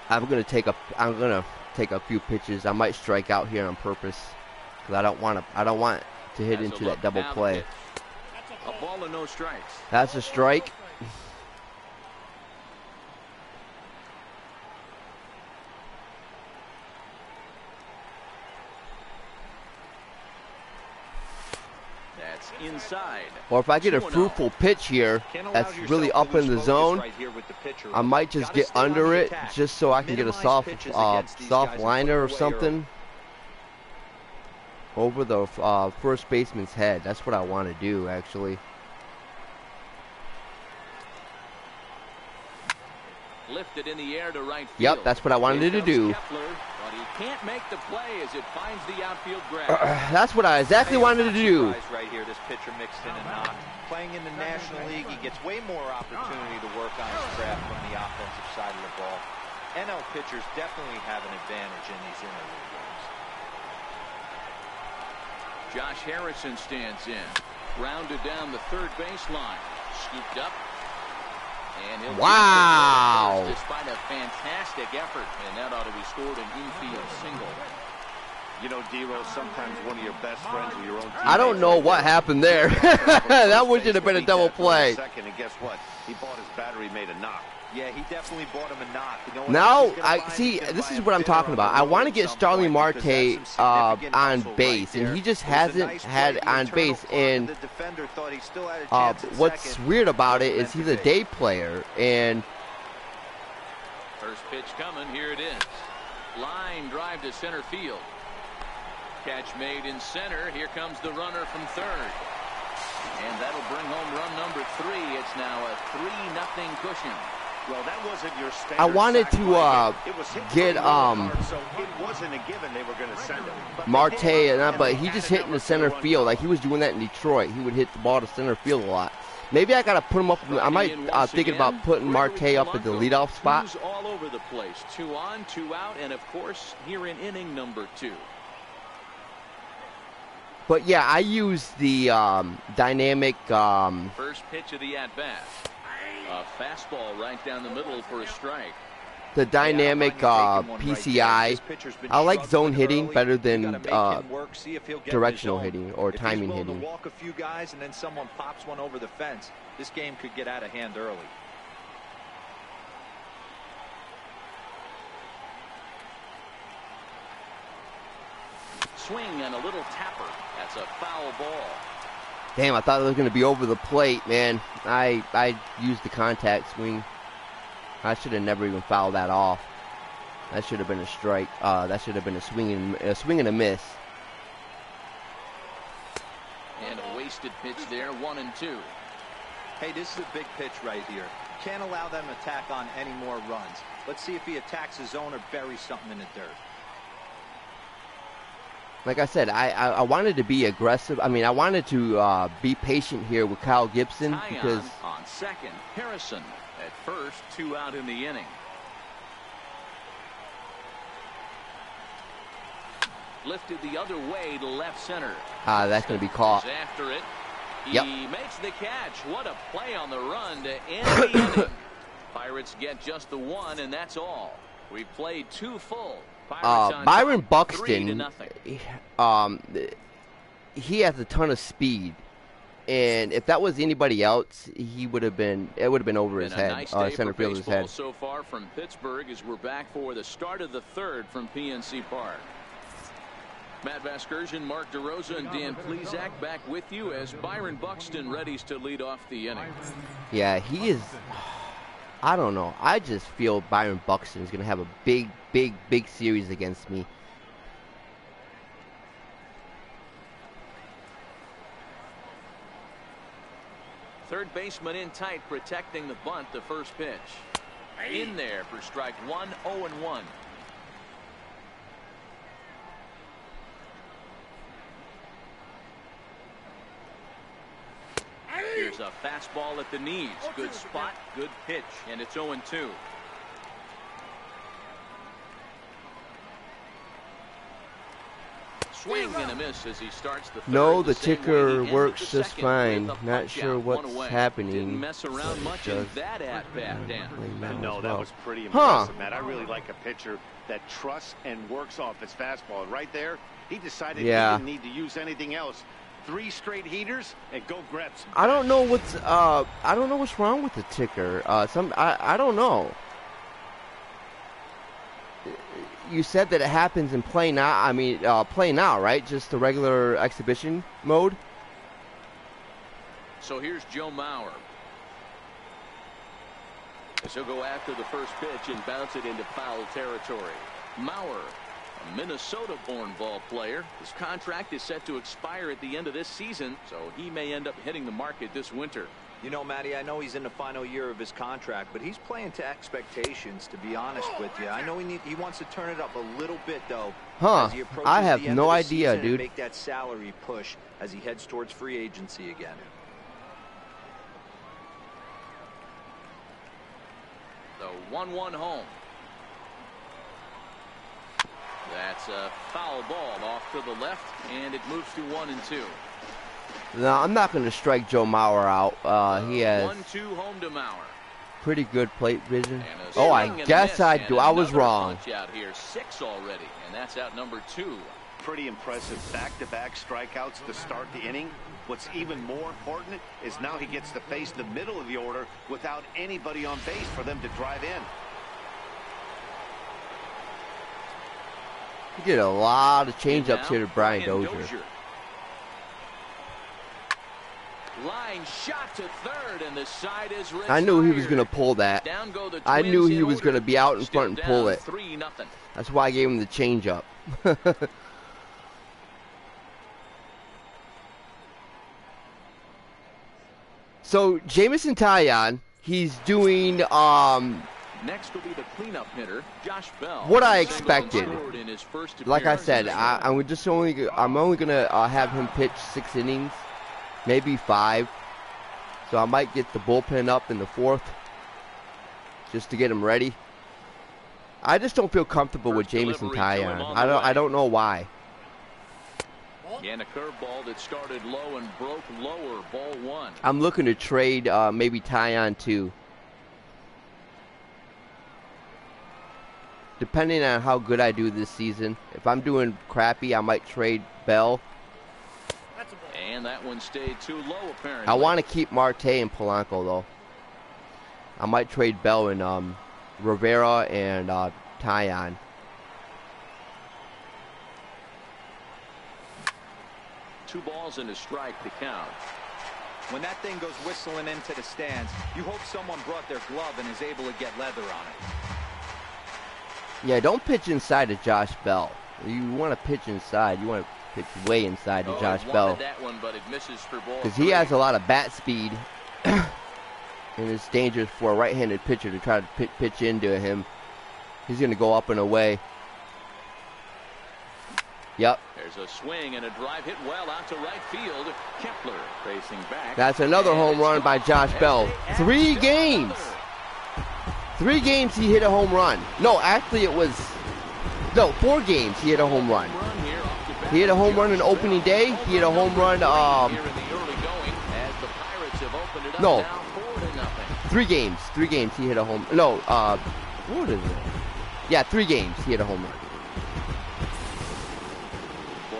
I'm gonna take a few pitches. I might strike out here on purpose because I don't want to hit into that double play. A ball and no strikes. That's a strike. That's inside. Or if I get a 2-0. fruitful pitch here Can't allow that's yourself really to up in lose the focus zone, right here with the pitcher. I might just Gotta get stay on under the it attack. just so I can get a Minimize pitches against these soft guys and liner or put them away something over the first baseman's head. That's what I want to do, actually. Lifted in the air to right field. Yep, that's what I wanted to do. Kepler, but he can't make the play as it finds the outfield grab. That's what I exactly wanted to do. Right here, this pitcher mixed in and knocked. Playing in the National League, he gets way more opportunity to work on his craft from the offensive side of the ball. NL pitchers definitely have an advantage in these interleague games. Josh Harrison stands in. Rounded down the third baseline. Scooped up. And he'll Wow. get despite a fantastic effort. And that ought to be scored an infield single. You know, D-Roll, sometimes one of your best friends with your own team. I don't know what happened there. That should have been a double play. Second, and guess what? He bought his battery, made a knock. Yeah, he definitely bought him a knock. You know what Now, else he's gonna I buy? see, He's gonna this buy is him what I'm dinner talking on about. the I road want to at get some Starling point because Marte that's some significant on muscle base, right and there. he just It was a hasn't nice had play. The on internal base. clock, And the defender thought he still had a chance at what's second. weird about it is Meant to he's a be. day player, and First pitch coming. Here it is. Line drive to center field. Catch made in center. Here comes the runner from third. And that'll bring home run number 3. It's now a 3-0 cushion. Well, that wasn't your standard. I wanted sac to fly hit. It was hit get really hard, so it wasn't a given they were going to send him. But Marte, they hit but they he had just a hit in number the center for the field run like he was doing that in Detroit. He would hit the ball to center field a lot. Maybe I gotta put him up. I might thinking about putting Marte up at the leadoff spot. Who's all over the place. 2 on, 2 out, and of course here in inning number 2. But yeah, I use the dynamic. First pitch of the at-bat. A fastball right down the middle for a strike. The dynamic PCI. I like zone hitting better than directional hitting or timing hitting. hitting. To walk a few guys and then someone pops one over the fence, this game could get out of hand early. Swing and a little tapper. That's a foul ball. Damn, I thought it was going to be over the plate, man. I used the contact swing. I should have never even fouled that off. That should have been a strike. That should have been a swing and a miss. And a wasted pitch there, 1-2. Hey, this is a big pitch right here. Can't allow them to tack on any more runs. Let's see if he attacks his zone or buries something in the dirt. Like I said, I wanted to be aggressive. I mean, I wanted to be patient here with Kyle Gibson because on second, Harrison at first, 2 out in the inning. Lifted the other way to left center. that's going to be caught. He's after it. He Yep. makes the catch. What a play on the run to end the inning. Pirates get just the 1, and that's all. We've played 2 full. Byron top, Buxton, 3-0. he has a ton of speed, and if that was anybody else, it would have been over his head, nice day center for fielder's baseball head. so far from Pittsburgh as we're back for the start of the 3rd from PNC Park. Matt Vasgersian, Mark DeRosa, and Dan Plesac back with you as Byron Buxton readies to lead off the inning. Yeah, he is. I don't know. I just feel Byron Buxton is going to have a big series against me. Third baseman in tight, protecting the bunt, the first pitch. In there for strike 1, 0-1. Here's a fastball at the knees. Good spot, good pitch, and it's 0-2. Swing and a miss as he starts the third. No, the same way ticker he ended works the just second fine. with a Not punch sure out, what's 1 away. happening. Didn't mess around much in that at-bat, Dan. No, that was pretty Huh. impressive, Matt. I really like a pitcher that trusts and works off his fastball. And right there, he decided he didn't need to use anything else. 3 straight heaters and go grab some. I don't know what's wrong with the ticker. I don't know. You said that it happens in play now. I mean, play now, right? Just the regular exhibition mode. So here's Joe Mauer. As he'll go after the first pitch and bounce it into foul territory. Mauer, a Minnesota-born ball player. His contract is set to expire at the end of this season, so he may end up hitting the market this winter. You know, Matty, I know he's in the final year of his contract, but he's playing to expectations, to be honest with you. I know he wants to turn it up a little bit, though. Huh. As he approaches I have the end no of the idea, season and dude. make that salary push as he heads towards free agency again. The 1-1 home. That's a foul ball off to the left, and it moves to 1-2. No, I'm not going to strike Joe Mauer out. He has 1-2 home to Mauer. pretty good plate vision. Oh, I guess I do. I was wrong. Out here, 6 already, and that's out number 2. Pretty impressive back-to-back strikeouts to start the inning. What's even more important is now he gets to face the middle of the order without anybody on base for them to drive in. He did a lot of change-ups here to Brian Dozier. Line shot to third, and the side is retired. I knew he was going to pull that. I knew he was going to be out in front and pull it. 3-0. That's why I gave him the change-up. So, Jamison Taillon, he's doing next will be the cleanup hitter, Josh Bell. What I expected. In his first Like I said, I'm only going to have him pitch 6 innings, maybe 5. So I might get the bullpen up in the 4th just to get him ready. I just don't feel comfortable with Jamison Taillon. I don't know why. And a curveball that started low and broke lower, ball 1. I'm looking to trade maybe Taillon too. Depending on how good I do this season. If I'm doing crappy, I might trade Bell. And that one stayed too low, apparently. I want to keep Marte and Polanco, though. I might trade Bell and Rivera and Taillon. Two balls and a strike to count. When that thing goes whistling into the stands, you hope someone brought their glove and is able to get leather on it. Yeah, don't pitch inside to Josh Bell. You want to pitch inside. You want to pitch way inside to Josh Bell. That one, but it misses for ball because he has a lot of bat speed. And it's dangerous for a right-handed pitcher to try to pitch into him. He's going to go up and away. Yep. There's a swing and a drive hit well out to right field. Kepler facing back. That's another home run by Josh Bell. 3 games. 3 games he hit a home run. No, actually it was... No, 4 games he hit a home run. He hit a home run on opening day. He hit a home run... No. 3 games. 3 games he hit a home... No, what is it? Yeah, 3 games he hit a home run.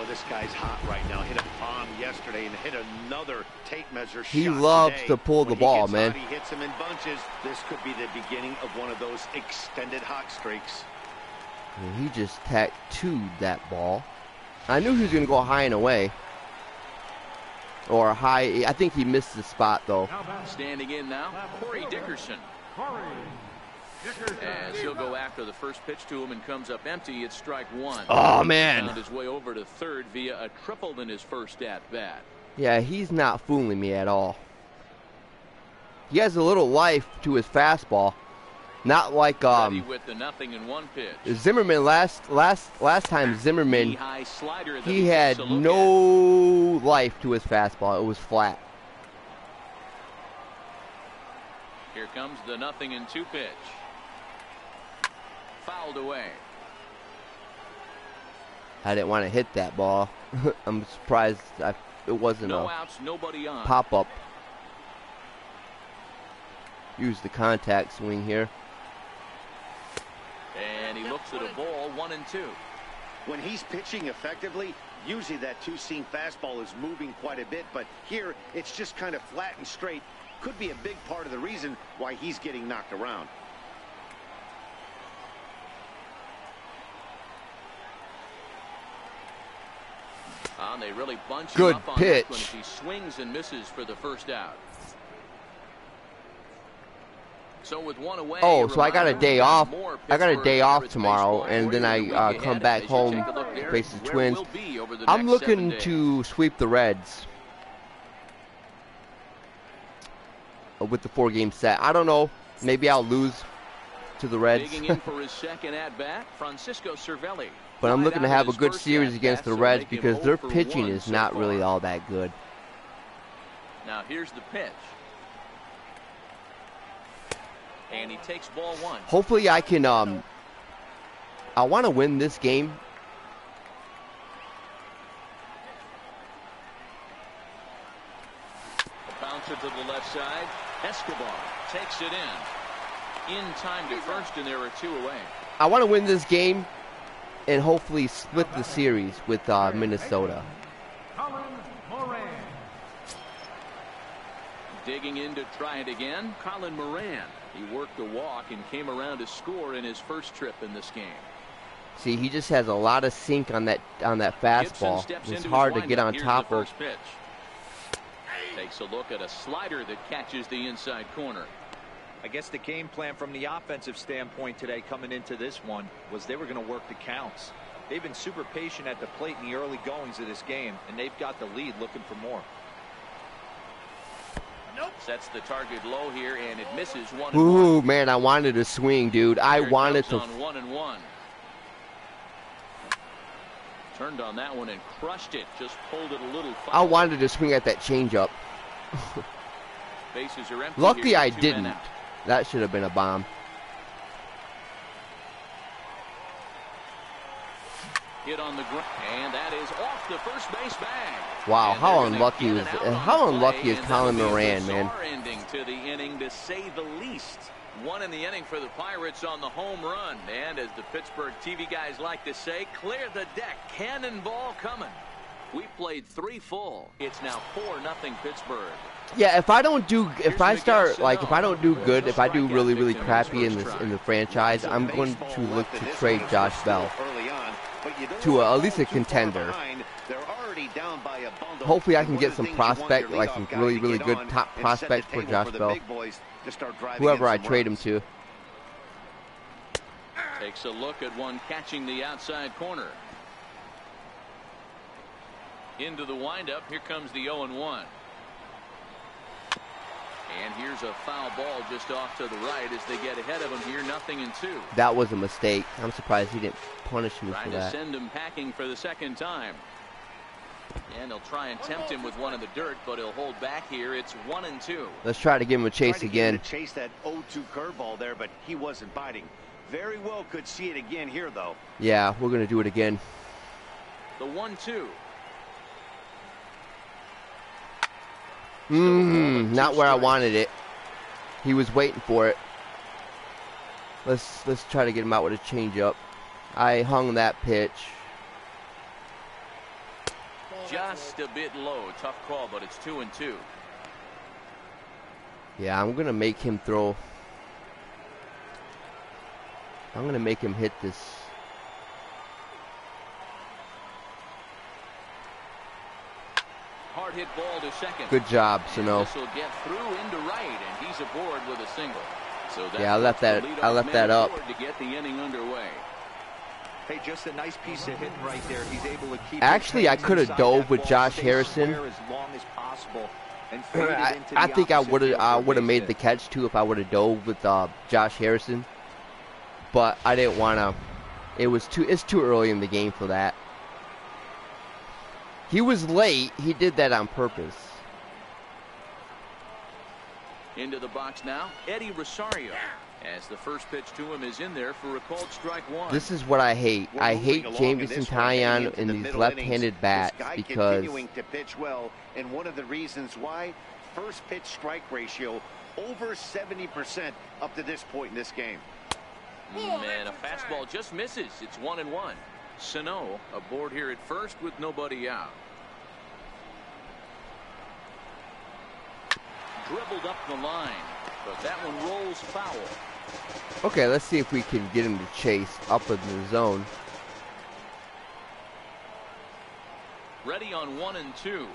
This guy's hot right now. Hit a bomb yesterday and hit another tape measure shot. He loves today. to pull the ball, man. Hot, he hits them in bunches. This could be the beginning of one of those extended hot streaks. And he just tattooed that ball. I knew he was going to go high and away. Or high. I think he missed the spot, though. Standing in now, Corey Dickerson. As he'll go after the first pitch to him and comes up empty, it's strike 1. Oh, man. He found his way over to third via a triple in his first at-bat. Yeah, he's not fooling me at all. He has a little life to his fastball. Not like with the 0-1 pitch. Zimmerman last time Zimmerman, he had no life to his fastball. It was flat. Here comes the 0-2 pitch. Fouled away. I didn't want to hit that ball. I'm surprised it wasn't no outs, nobody on. Pop-up. Use the contact swing here. And he looks at a ball, 1-2. When he's pitching effectively, usually that two-seam fastball is moving quite a bit, but here it's just kind of flat and straight. Could be a big part of the reason why he's getting knocked around. And they really bunch him Good up on that one pitch. as he swings and misses for the first out. So with one away, Oh, so I got a day off. I got a day off Pirates tomorrow, baseball and then for you the I week come ahead back as you home, take a look there face the where Twins. we'll be over the I'm next 7 looking days. to sweep the Reds with the 4-game set. I don't know. Maybe I'll lose to the Reds. Digging in for his second at bat, Francisco Cervelli. But I'm looking to have a good First series at against bat, the so Reds make him because 0 their for pitching 1 is so not really far. all that good. Now here's the pitch. And he takes ball 1. Hopefully I can, I want to win this game. A bouncer to the left side. Escobar takes it in time to first, and there are 2 away. I want to win this game and hopefully split the series with Minnesota. Colin Moran. Digging in to try it again, Colin Moran. He worked the walk and came around to score in his first trip in this game. See, he just has a lot of sink on that Gibson fastball. steps It's into hard his to get windup. on Here's top the of. first pitch. Takes a look at a slider that catches the inside corner. I guess the game plan from the offensive standpoint today coming into this one was they were going to work the counts. They've been super patient at the plate in the early goings of this game, and they've got the lead looking for more. Sets the target low here, and it misses 1-1. Ooh, man, I wanted to swing, dude. I Here it wanted comes to. on 1-1. Turned on that one and crushed it. Just pulled it a little I foul. wanted to swing at that changeup. Bases are empty. Luckily, here I with 2 men didn't. out. That should have been a bomb. Hit on the ground, and that is off the first base bag. Wow, And how they're gonna unlucky get is it out on how the unlucky play, is and Colin that'll be a Moran, man? bizarre ending to the inning, to say the least. 1 in the inning for the Pirates on the home run, and as the Pittsburgh TV guys like to say, clear the deck, cannonball coming. We played 3 full. It's now 4-0 Pittsburgh. Yeah, if I don't do, if Here's I Miguel start like if I Sano. don't do good, if I do really Strikeout victim in crappy his in first the try. franchise, I'm going to look to trade Josh Bell Early on, but you don't to want at least a fall too far contender. behind. They're already down by a bundle. Hopefully I And can one get of the some things you want prospect, your like leadoff some guy really, to really get good on top and set the prospects for table Josh the Bell. big boys to start driving Whoever in I some trade him runs. to. Takes a look at one catching the outside corner. Into the windup. Here comes the 0-1. And here's a foul ball just off to the right as they get ahead of him here. 0-2. That was a mistake. I'm surprised he didn't punish me Trying for to that. send him packing for the second time. And they'll try and tempt him with one in the dirt, but he'll hold back here. It's 1-2. Let's try to give him a chase Tried to get him again. to chase that 0-2 curveball there, but he wasn't biting. Very well could see it again here, though. Yeah, we're gonna do it again. The 1-2. Not where I wanted it. He was waiting for it. Let's try to get him out with a changeup. I hung that pitch. Just a bit low. Tough call, but it's 2-2. Yeah, I'm gonna make him throw. I'm gonna make him hit this. Hard hit ball to second. Good job, Sano. This will get through into right, and he's aboard with a single. So that's Yeah, I left the that- leadoff I left man that up. aboard to get the inning underway. Hey, just a nice piece of hitting right there. He's able to keep. Actually, his I hands could have inside dove that with ball, Josh stay Harrison. square as long as possible, and fade it into I the think I opposite would have field for a would have base made hit. the catch too if I would have dove with Josh Harrison, but I didn't want to. It's too early in the game for that. He was late. He did that on purpose. Into the box now, Eddie Rosario. As the first pitch to him is in there for a called strike 1. This is what I hate. We're I moving hate along Jameson in this one, heading Taillon into in the these middle left-handed innings. bats This guy because continuing to pitch well, and one of the reasons why, first pitch strike ratio over 70% up to this point in this game. And a fastball just misses. It's 1-1. Sano aboard here at first with nobody out. Dribbled up the line, but that one rolls foul. okay, let's see if we can get him to chase up in the zone. Ready on 1-2.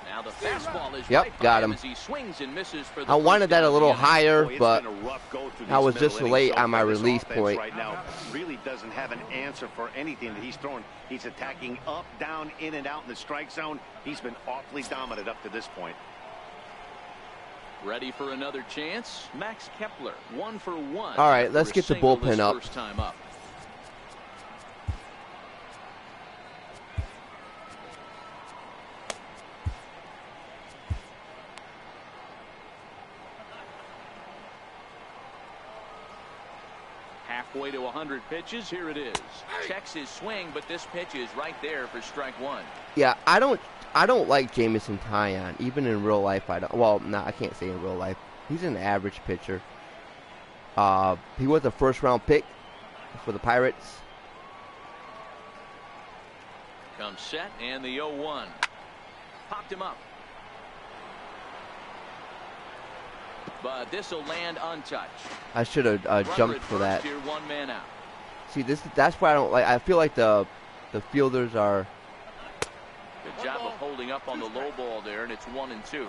Now the fastball is Yep, right got by him. As he swings and misses for the I wanted that a little higher, Boy, it's but been a rough go through I was these just middle late innings so on my far. This release offense point. right now really doesn't have an answer for anything that he's throwing. He's attacking up, down, in and out in the strike zone. He's been awfully dominant up to this point. Ready for another chance. Max Kepler, 1 for 1. All right, let's get the Single bullpen this up. First time up. Halfway to 100 pitches. Here it is. Checks his swing, but this pitch is right there for strike 1. Yeah, I don't like Jamison Tyon, even in real life. I don't. Well, no, I can't say in real life. He's an average pitcher. He was a first-round pick for the Pirates. Comes set and the 0-1. Popped him up. But this will land untouched. I should have jumped for that. Here, 1 man out. See, that's why I don't like. I feel like the fielders are Good job of holding up on the low ball there, and it's 1-2.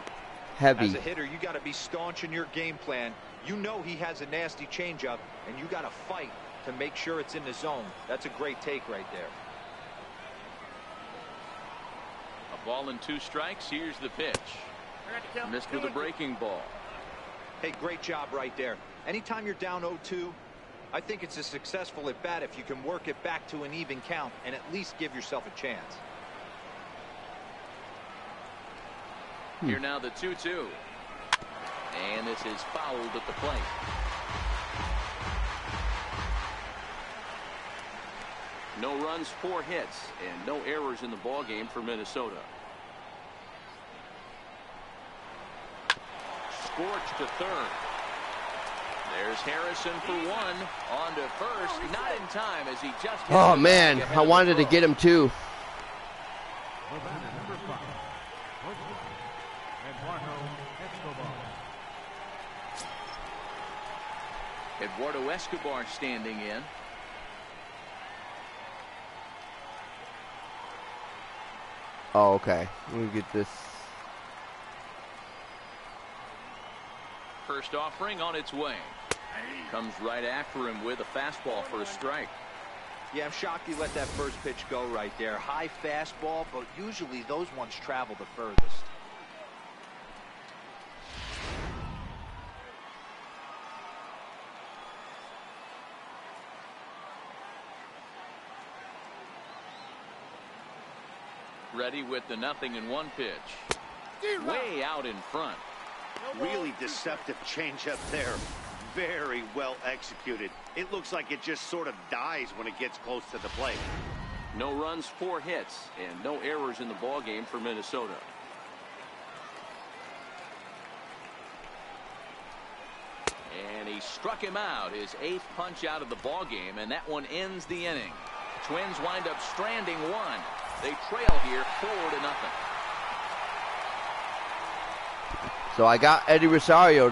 heavy. As a hitter, you got to be staunch in your game plan. You know he has a nasty changeup, and you got to fight to make sure it's in the zone. That's a great take right there. A ball and 2 strikes. Here's the pitch. Missed with a breaking ball. Hey, great job right there. Anytime you're down 0-2, I think it's a successful at bat if you can work it back to an even count and at least give yourself a chance. Here now the 2-2. And this is fouled at the plate. No runs, 4 hits, and no errors in the ball game for Minnesota. Scorched to third. There's Harrison for 1. On to first. Not in time as he just. Oh man, I wanted to get him too. Eduardo Escobar standing in. Oh, okay. Let me get this. First offering on its way. Comes right after him with a fastball for a strike. Yeah, I'm shocked he let that first pitch go right there. High fastball, but usually those ones travel the furthest. Ready with the 0-1 pitch. Way out in front. Really deceptive changeup there. Very well executed. It looks like it just sort of dies when it gets close to the plate. No runs, 4 hits, and no errors in the ball game for Minnesota. And he struck him out, his 8th punch out of the ball game, and that one ends the inning. Twins wind up stranding 1. They trail here 4-0. So I got Eddie Rosario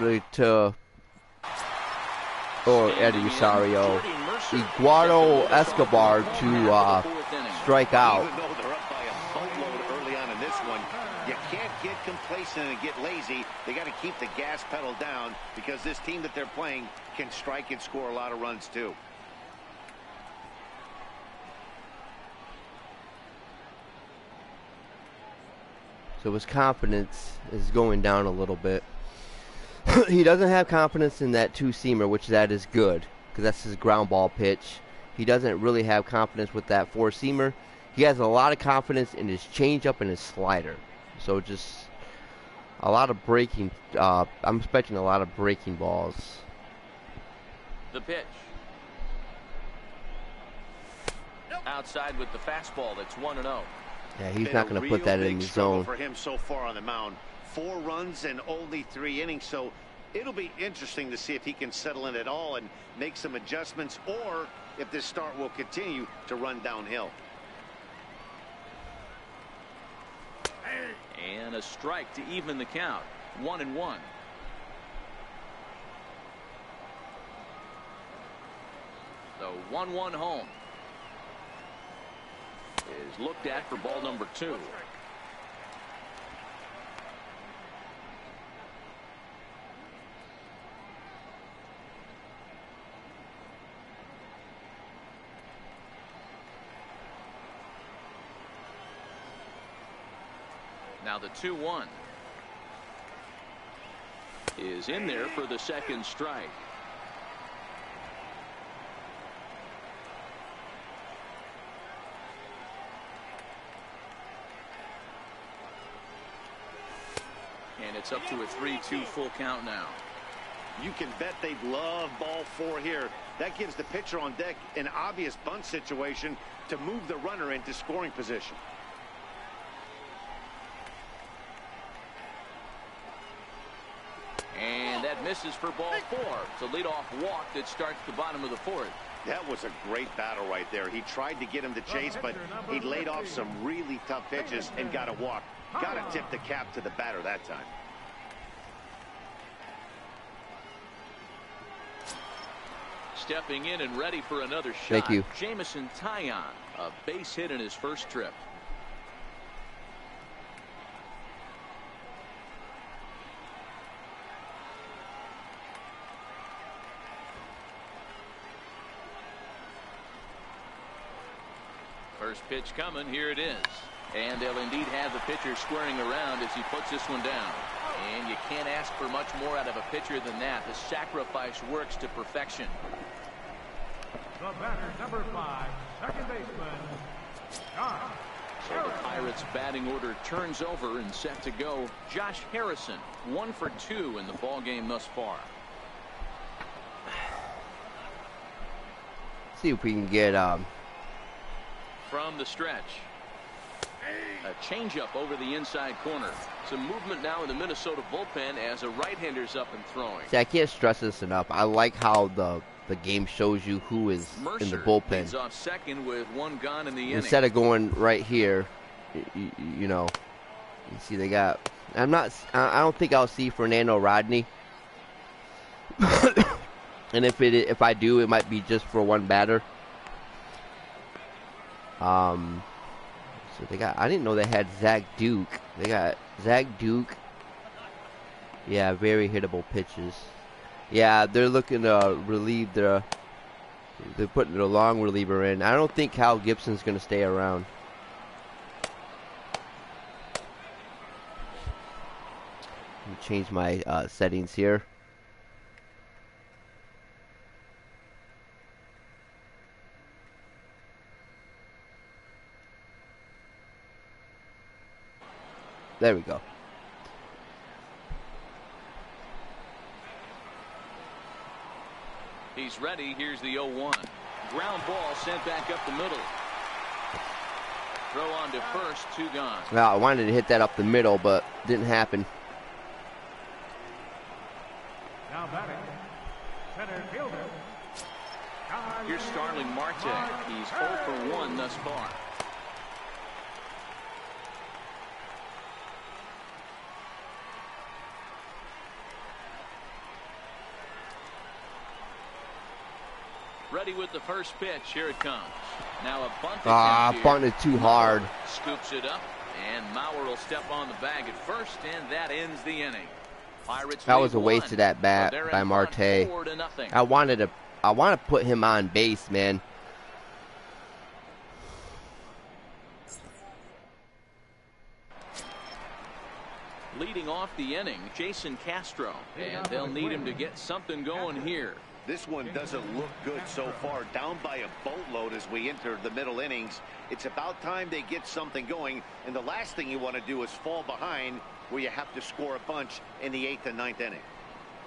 or Eddie Rosario, Eduardo Escobar to strike out. Even though they're up by a boatload early on in this one, you can't get complacent and get lazy. They got to keep the gas pedal down because this team that they're playing can strike and score a lot of runs too. So his confidence is going down a little bit. He doesn't have confidence in that 2-seamer, which that is good, because that's his ground ball pitch. He doesn't really have confidence with that 4-seamer. He has a lot of confidence in his changeup and his slider. So just a lot of breaking. I'm expecting a lot of breaking balls. The pitch. Outside with the fastball. That's 1-0. Yeah, he's not going to put that in the zone. For him so far on the mound. 4 runs and only 3 innings, so it'll be interesting to see if he can settle in at all and make some adjustments, or if this start will continue to run downhill. And a strike to even the count. 1-1. The 1-1 home is looked at for ball number 2. Now the 2-1 is in there for the second strike. And it's up to a 3-2 full count now. You can bet they'd love ball 4 here. That gives the pitcher on deck an obvious bunt situation to move the runner into scoring position. And that misses for ball 4. It's a leadoff walk that starts the bottom of the 4th. That was a great battle right there. He tried to get him to chase, but he laid off some really tough pitches and got a walk. Got to tip the cap to the batter that time. Stepping in and ready for another shot. Thank you. Jamison Taillon, a base hit in his first trip. First pitch coming. Here it is. And they'll indeed have the pitcher squaring around as he puts this one down. And you can't ask for much more out of a pitcher than that. The sacrifice works to perfection. The batter, number 5, second baseman, Josh. So the Pirates batting order turns over and set to go. Josh Harrison, 1 for 2 in the ball game thus far. See if we can get From the stretch, a changeup over the inside corner. Some movement now in the Minnesota bullpen as a right-hander's up and throwing. See, I can't stress this enough. I like how the game shows you who is Mercer in the bullpen. leads off second with 1 gone in the inning. Instead of going right here, you know, you see they got. I don't think I'll see Fernando Rodney. And if I do, it might be just for one batter. So they got. I didn't know they had Zach Duke. They got Zach Duke. Yeah, very hittable pitches. Yeah, they're looking to relieve they're putting the long reliever in. I don't think Kyle Gibson's going to stay around. Let me change my settings here. There we go. He's ready. Here's the 0-1. Ground ball sent back up the middle. Throw on to first, 2 gone. Well, I wanted to hit that up the middle, but didn't happen. Now batting, center fielder. Here's Starling Marte. He's 0 for 1 thus far. Ready with the first pitch. Here it comes. Now a bunt attempt here. Bunted too hard. Scoops it up, and Mauer will step on the bag at first, and that ends the inning. Pirates that was a waste 1, of that bat by Marte. I want to put him on base, man. Leading off the inning, Jason Castro, and they'll need him to get something going here. This one doesn't look good so far. Down by a boatload as we enter the middle innings. It's about time they get something going. And the last thing you want to do is fall behind where you have to score a bunch in the 8th and 9th inning.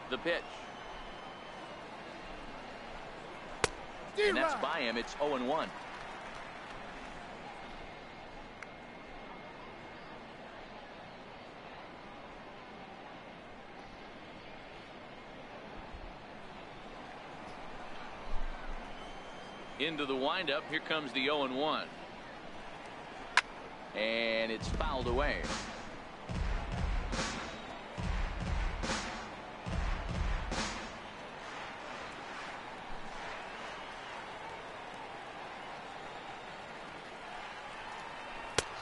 The pitch. And that's by him. It's 0-1. Into the windup. Here comes the 0-1. And it's fouled away.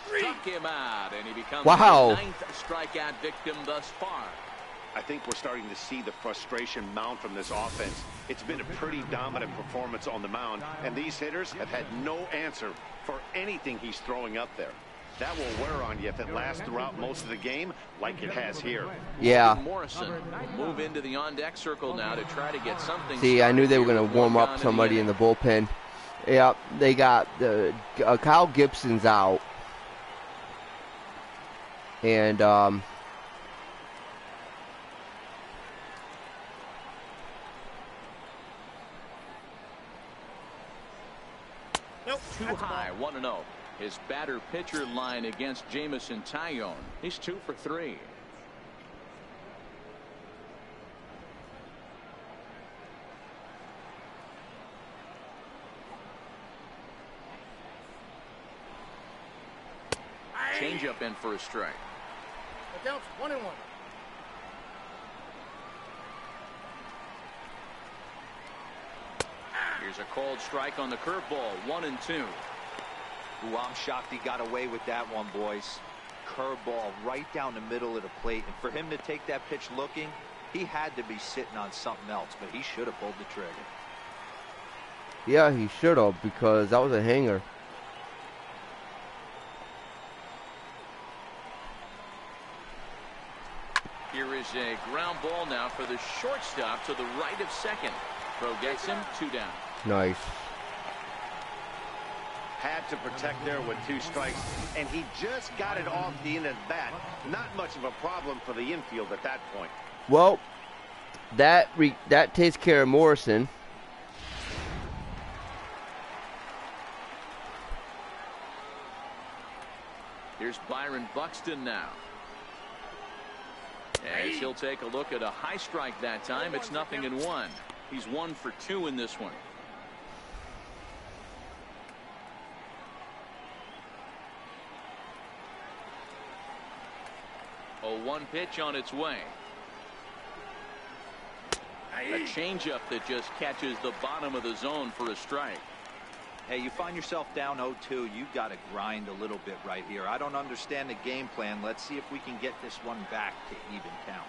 Struck him out, and he becomes the 9th strikeout victim thus far. I think we're starting to see the frustration mount from this offense. It's been a pretty dominant performance on the mound, and these hitters have had no answer for anything he's throwing up there. That will wear on you if it lasts throughout most of the game like it has here. Yeah. Morrison will move into the on-deck circle now to try to get something. See, I knew they were going to warm up somebody in the bullpen. Yeah, they got Kyle Gibson's out. And too high, 1-0. His batter-pitcher line against Jamison Tyone. He's 2 for 3. Change-up in for a strike. The count's 1-1. Here's a called strike on the curveball, 1-2. Ooh, I'm shocked he got away with that one, boys. Curveball right down the middle of the plate. And for him to take that pitch looking, he had to be sitting on something else, but he should have pulled the trigger. yeah, he should have, because that was a hanger. Here is a ground ball now for the shortstop to the right of second. Throw gets him, 2 down. Nice. Had to protect there with 2 strikes, and he just got it off the end of the bat. Not much of a problem for the infield at that point. Well, that takes care of Morrison. Here's Byron Buxton now. As he'll take a look at a high strike that time. It's 0-1. He's 1 for 2 in this one. A 1 pitch on its way. A changeup that just catches the bottom of the zone for a strike. Hey, you find yourself down 0-2, you've got to grind a little bit right here. I don't understand the game plan. Let's see if we can get this one back to even count.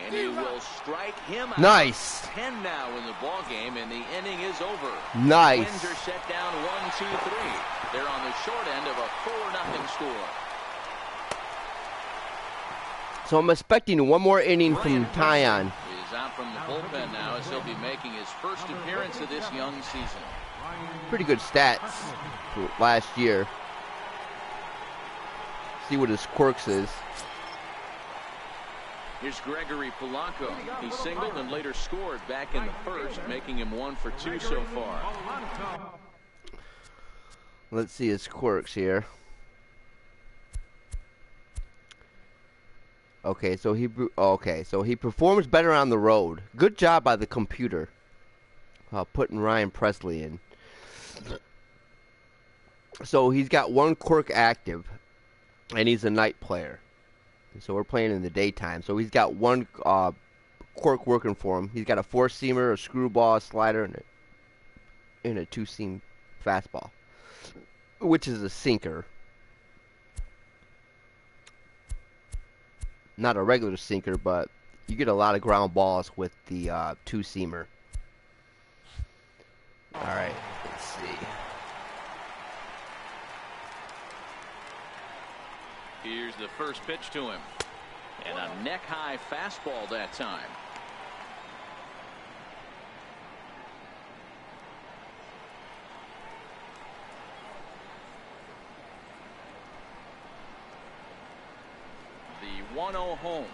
And he will strike him out. Nice. 10 now in the ball game, and the inning is over. Nice. Twins are set down 1-2-3. They're on the short end of a 4-0 score. So I'm expecting one more inning from Tyon. He's out from the bullpen now as he'll be making his first appearance of this young season. Pretty good stats for last year. See what his quirks is. Here's Gregory Polanco. He singled and later scored back in the first, making him 1 for 2 so far. Let's see his quirks here. Okay, so he performs better on the road. Good job by the computer. Putting Ryan Presley in. So he's got 1 quirk active, and he's a night player. So we're playing in the daytime. So he's got 1 quirk working for him. He's got a 4-seamer, a screwball, a slider, and a 2-seam fastball, which is a sinker. Not a regular sinker, but you get a lot of ground balls with the 2-seamer. All right, let's see. Here's the first pitch to him. And a neck-high fastball that time. The 1-0 home.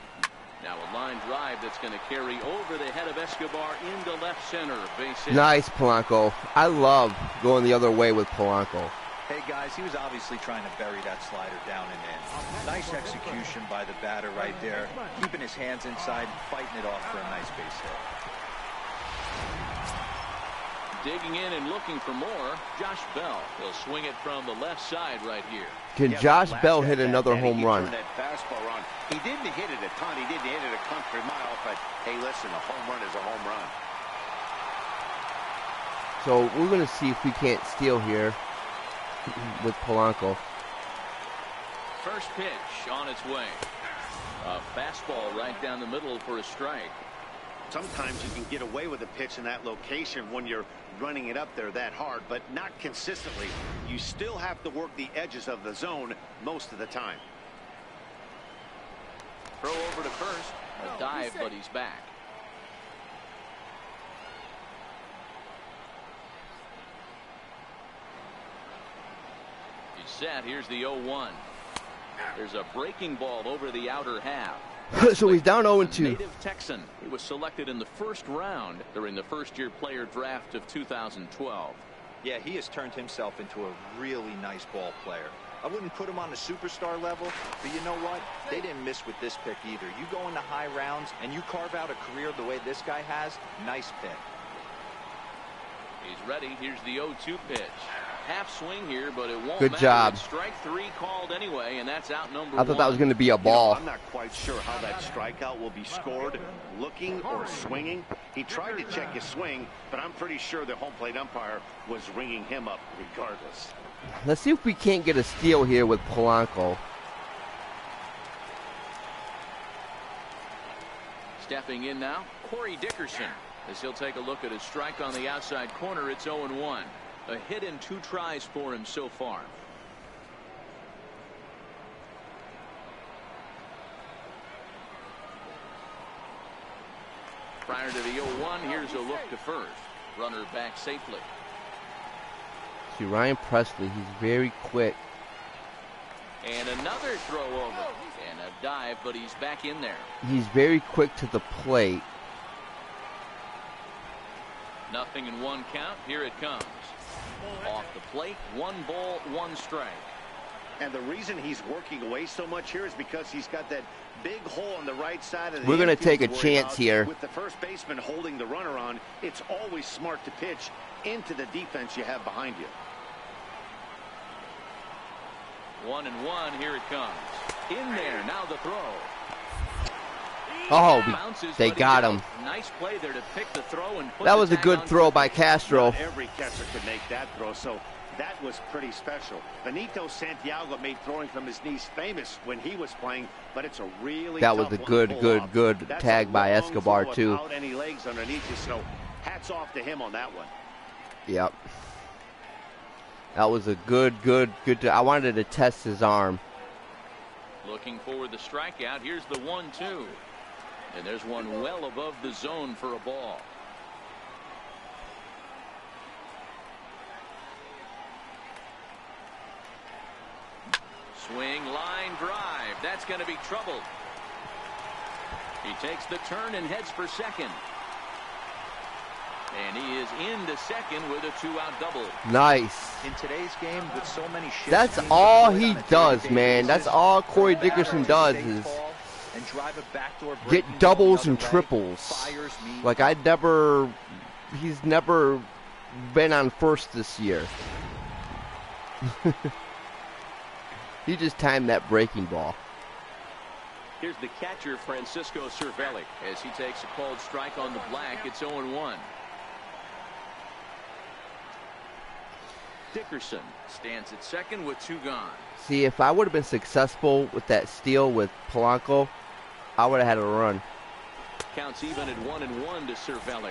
Now a line drive that's going to carry over the head of Escobar into left center. Base hit. Nice, Polanco. I love going the other way with Polanco. Hey, guys, he was obviously trying to bury that slider down and in. Nice execution by the batter right there, keeping his hands inside and fighting it off for a nice base hit. Digging in and looking for more, Josh Bell. He'll swing it from the left side right here. Can Josh Bell hit another home run? That fastball run. He didn't hit it a ton. He didn't hit it a country mile, but hey, listen, a home run is a home run. So we're going to see if we can't steal here with Polanco. First pitch on its way. A fastball right down the middle for a strike. sometimes you can get away with a pitch in that location when you're running it up there that hard, but not consistently. You still have to work the edges of the zone most of the time. Throw over to first. A dive, but he's back. He's set. Here's the 0-1. There's a breaking ball over the outer half. So he's down 0-2. Native Texan. He was selected in the first round during the first-year player draft of 2012. Yeah, he has turned himself into a really nice ball player. I wouldn't put him on the superstar level, but you know what? They didn't miss with this pick either. You go into high rounds and you carve out a career the way this guy has, nice pick. He's ready. Here's the 0-2 pitch. Half swing here, but it won't Good matter. job. It's strike 3 called anyway, and that's out number 1. I thought that was going to be a ball. You know, I'm not quite sure how that strikeout will be scored, looking or swinging. He tried to check his swing, but I'm pretty sure the home plate umpire was ringing him up regardless. Let's see if we can't get a steal here with Polanco. Stepping in now, Corey Dickerson. As he'll take a look at his strike on the outside corner, it's 0-1. A hit and 2 tries for him so far. Prior to the 0-1, here's a look to first. Runner back safely. See, Ryan Presley, he's very quick. And another throw over. And a dive, but he's back in there. He's very quick to the plate. 0-1 count. Here it comes. Off the plate, 1 ball, 1 strike. And the reason he's working away so much here is because he's got that big hole on the right side of the We're going to infield take a worry chance about. here. With the first baseman holding the runner on, it's always smart to pitch into the defense you have behind you. 1-1, here it comes. In there, now the throw. Oh, they got him. Nice play there to pick the throw and put That the was a tag good on throw first. by Castro. Not every catcher could make that throw, so that was pretty special. Benito Santiago made throwing from his knees famous when he was playing, but it's a really That was tough a one good, to pull good, off. good That's tag a by long Escobar, throw too. without any legs underneath you, so hats off to him on that one. Yep. That was a good. I wanted to test his arm. Looking for the strikeout. Here's the 1-2. And there's one well above the zone for a ball. Swing, line, drive. That's going to be trouble. He takes the turn and heads for second. And he is into second with a 2-out double. Nice. In today's game, with so many shifts, That's all he does, man. That's all Corey Dickerson does is get doubles and triples. Like he's never been on first this year. He just timed that breaking ball. Here's the catcher, Francisco Cervelli, as he takes a called strike on the black. It's 0-1. Dickerson stands at second with 2 gone. See, if I would have been successful with that steal with Polanco, I would have had a run. Counts even at 1-1 to Cervelli. 1-1.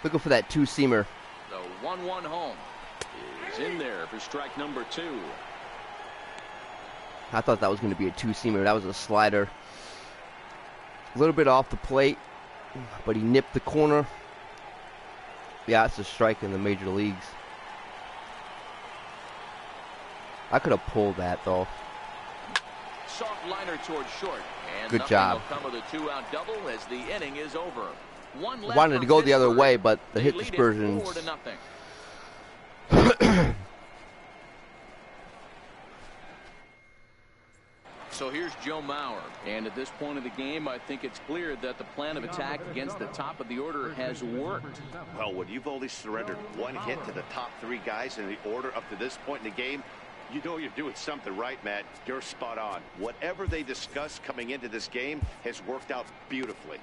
Looking for that 2-seamer. The 1-1 home is in there for strike number 2. I thought that was going to be a 2-seamer. That was a slider. A little bit off the plate, but he nipped the corner. Yeah, it's a strike in the major leagues. I could have pulled that, though. Soft liner towards short. And good job. Will come with a 2-out double as the inning is over. One left wanted to go the other Pittsburgh. way, but the They hit lead it dispersions. 4-0. So here's Joe Mauer, and at this point of the game, I think it's clear that the plan of attack against the top of the order has worked. Well, when you've only surrendered 1 hit to the top 3 guys in the order up to this point in the game, you know you're doing something right, Matt. You're spot on. Whatever they discussed coming into this game has worked out beautifully.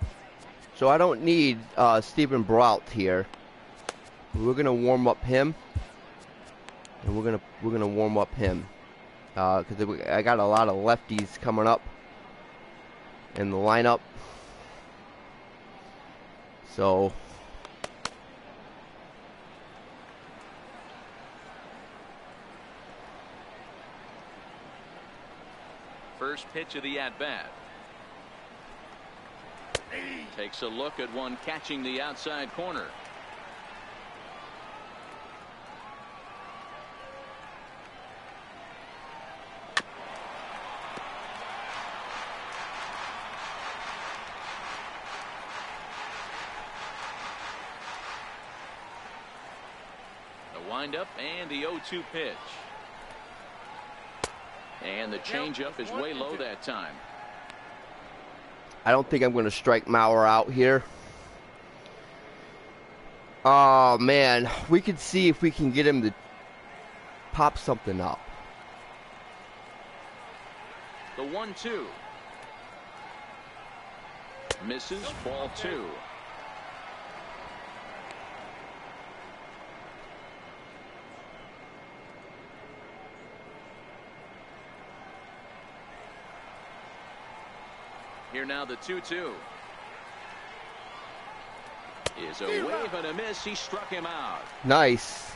So I don't need Stephen Brault here. We're gonna warm up him, and we're gonna warm up him because I got a lot of lefties coming up in the lineup. So first pitch of the at-bat. Takes a look at one catching the outside corner. The windup and the 0-2 pitch. And the changeup is way low that time. I don't think I'm going to strike Mauer out here. Oh, man. We could see if we can get him to pop something up. The 1-2. Misses, ball 2. Here now the 2-2. Is a wave and a miss. He struck him out. Nice.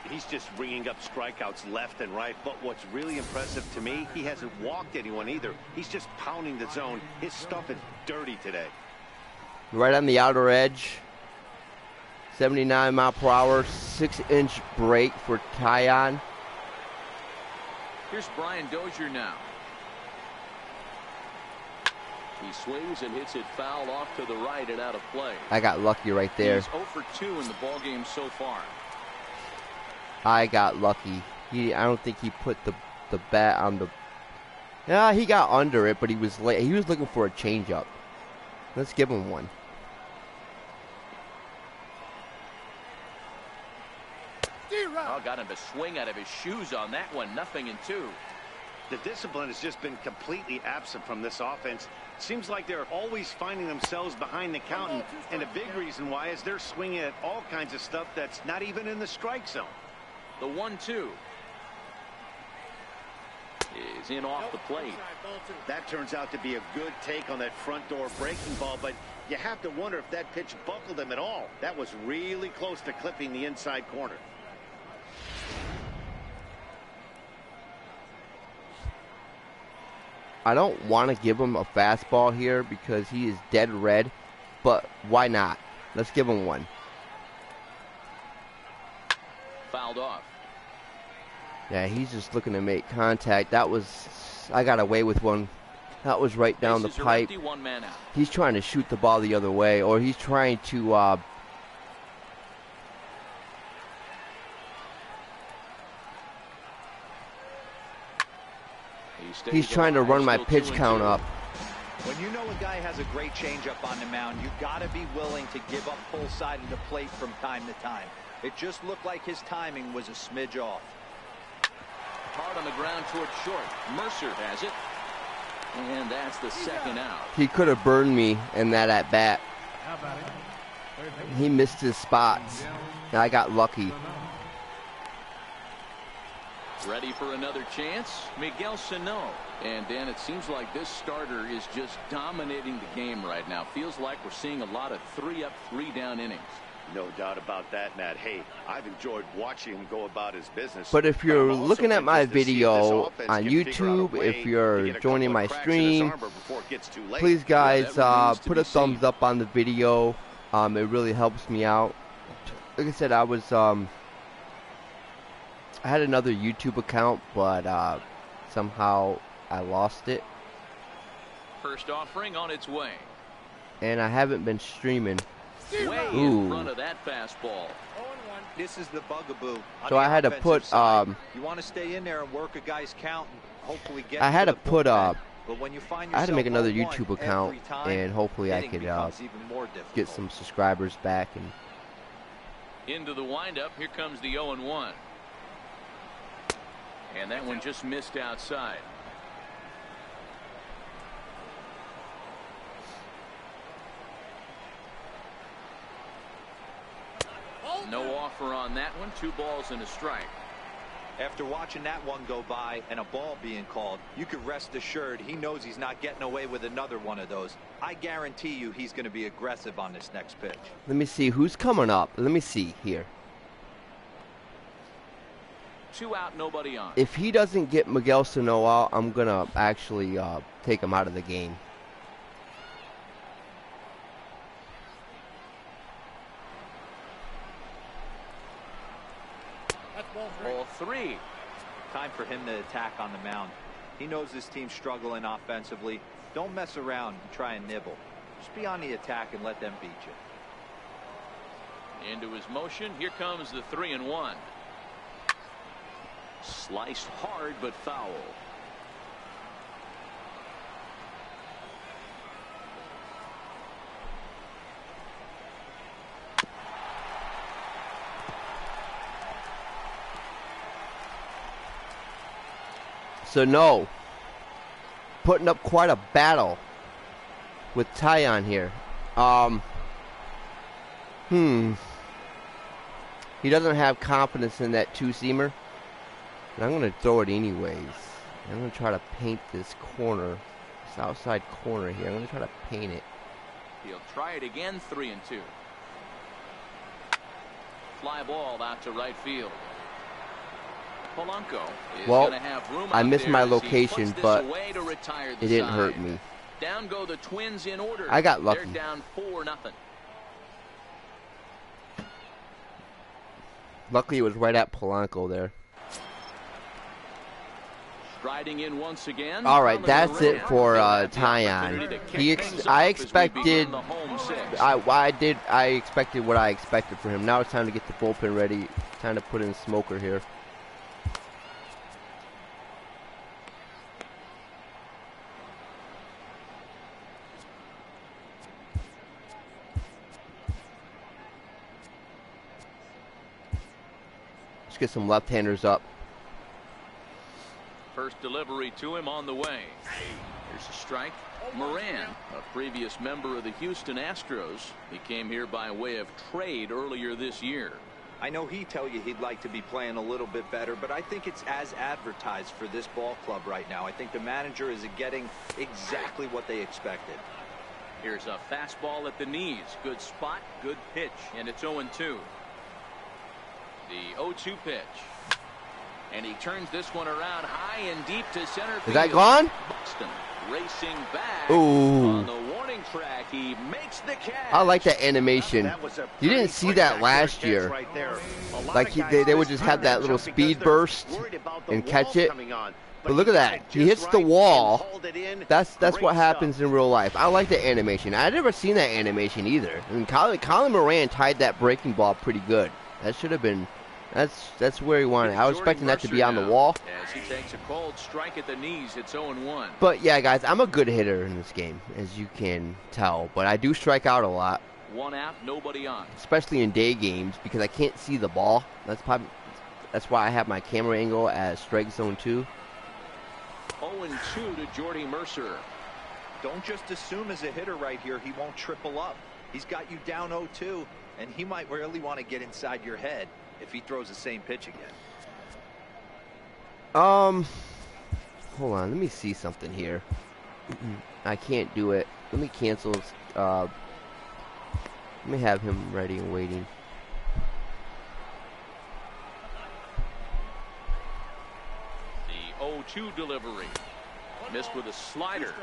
He's just ringing up strikeouts left and right. But what's really impressive to me, he hasn't walked anyone either. He's just pounding the zone. His stuff is dirty today. Right on the outer edge. 79 mile per hour. 6-inch break for Tyon. Here's Brian Dozier now. He swings and hits it foul off to the right and out of play. I got lucky right there. He's 0 for 2 in the ballgame so far. I got lucky. I don't think he put the bat on the... Yeah, he got under it, but he was late. He was looking for a changeup. Let's give him one. Oh, got him to swing out of his shoes on that one. 0-2. The discipline has just been completely absent from this offense. Seems like they're always finding themselves behind the count, and a big reason why is they're swinging at all kinds of stuff that's not even in the strike zone. The 1-2 is in off the plate. That turns out to be a good take on that front door breaking ball, but you have to wonder if that pitch buckled him at all. That was really close to clipping the inside corner. I don't want to give him a fastball here because he is dead red, but why not? Let's give him one. Fouled off. Yeah, he's just looking to make contact. That was, I got away with one. That was right down the pipe. Empty, 1 man out. He's trying to shoot the ball the other way, or he's trying to he's trying to run my pitch count up. When you know a guy has a great changeup on the mound, you got to be willing to give up full side of the plate from time to time. It just looked like his timing was a smidge off. Hard on the ground towards short. Mercer has it. And that's the second out. He could have burned me in that at bat. He missed his spots. And I got lucky. Ready for another chance? Miguel Sano. And Dan, it seems like this starter is just dominating the game right now. Feels like we're seeing a lot of 3-up, 3-down innings. No doubt about that, Matt. Hey, I've enjoyed watching him go about his business. But if you're looking at my video on YouTube, if you're joining my stream, please guys put a thumbs up on the video. It really helps me out. Like I said, I had another YouTube account, but somehow I lost it. First offering on its way. And I haven't been streaming. Way in front of that fastball. This is the bugaboo. So I had to put you want to stay in there and work a guy's count and hopefully get I had to put but when you find I had to make another 0-1 YouTube account, time, and hopefully I hitting could becomes even more difficult. get some subscribers back. And into the windup. Here comes the 0-1. And that one just missed outside. No offer on that one. 2 balls and a strike. After watching that one go by and a ball being called, you can rest assured he knows he's not getting away with another one of those. I guarantee you he's going to be aggressive on this next pitch. Let me see who's coming up. Let me see here. 2 out, nobody on. If he doesn't get Miguel Sano out, I'm going to actually take him out of the game. Ball 3. Time for him to attack on the mound. He knows his team's struggling offensively. Don't mess around and try and nibble. Just be on the attack and let them beat you. Into his motion. Here comes the 3-1. Sliced hard but foul. So no, putting up quite a battle with Tyon here. He doesn't have confidence in that 2-seamer, but I'm going to throw it anyways. I'm going to try to paint this corner, this outside corner here. I'm going to try to paint it. He'll try it again. 3-2. Fly ball out to right field. Polanco is going to have room I out missed there my as he location, puts this but away to retire the it didn't side. hurt me. Down go the Twins in order. I got lucky. They're down 4-0. Luckily, it was right at Polanco there. Striding in once again. All right, that's it for Tyon. I expected. I expected what I expected for him. Now it's time to get the bullpen ready. Time to put in Smoker here. Let's get some left-handers up. First delivery to him on the way. Here's a strike. Moran, a previous member of the Houston Astros. He came here by way of trade earlier this year. I know he'd tell you he'd like to be playing a little bit better, but I think it's as advertised for this ball club right now. I think the manager is getting exactly what they expected. Here's a fastball at the knees. Good spot, good pitch, and it's 0-2. The 0-2 pitch. And he turns this one around high and deep to center field. Is that gone? Buxton racing back. Ooh. On the warning track, he makes the catch. I like that animation. You didn't see that last year. Like they would just have that little speed burst and catch it. But look at that. He hits the wall. That's what happens in real life. I like the animation. I've never seen that animation either. I mean, Colin Moran tied that breaking ball pretty good. That should have been. That's where he wanted. I was expecting that to be on the wall. As he takes a cold strike at the knees, it's 0-1. But yeah, guys, I'm a good hitter in this game, as you can tell. But I do strike out a lot. 1 out, nobody on. Especially in day games because I can't see the ball. That's why I have my camera angle as strike zone 2. 0-2 to Jordy Mercer. Don't just assume as a hitter right here he won't triple up. He's got you down 0-2, and he might really want to get inside your head if he throws the same pitch again. Hold on, let me see something here. I can't do it. Let me cancel. Let me have him ready and waiting. The 0-2 delivery. Missed with a slider.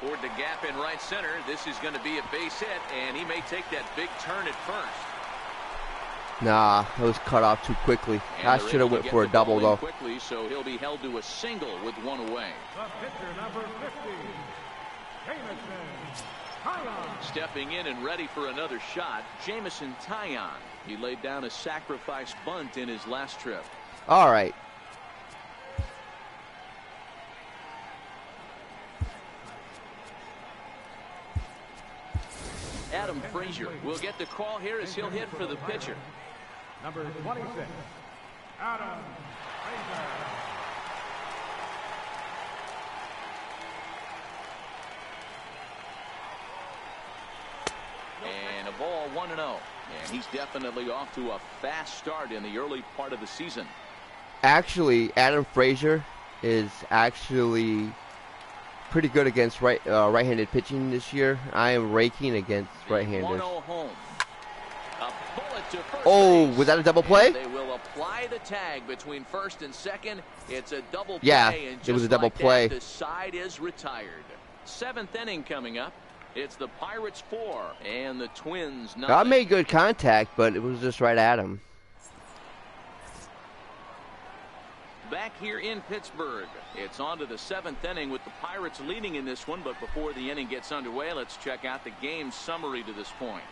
Toward the gap in right center. This is going to be a base hit, and he may take that big turn at first. Nah, it was cut off too quickly. I should have went for a double though. Quickly, so he'll be held to a single with 1 away. The pitcher, number 50, Jameson Tyon. Stepping in and ready for another shot, Jameson Tyon. He laid down a sacrifice bunt in his last trip. All right. Adam Frazier will get the call here as he'll hit for the pitcher. Number 26, Adam Frazier. And a ball 1-0. And he's definitely off to a fast start in the early part of the season. Actually, Adam Frazier is actually pretty good against right-handed pitching this year. I am raking against right-handers. 1-0 home. A bullet to first Oh, base. was that a double play? And they will apply the tag between first and second. It's a double play. Yeah, And just it was a double like play. That, the side is retired. 7th inning coming up. It's the Pirates 4 and the Twins 9. I made good contact, but it was just right at him. Back here in Pittsburgh, it's on to the 7th inning with the Pirates leading in this one. But before the inning gets underway, let's check out the game summary to this point.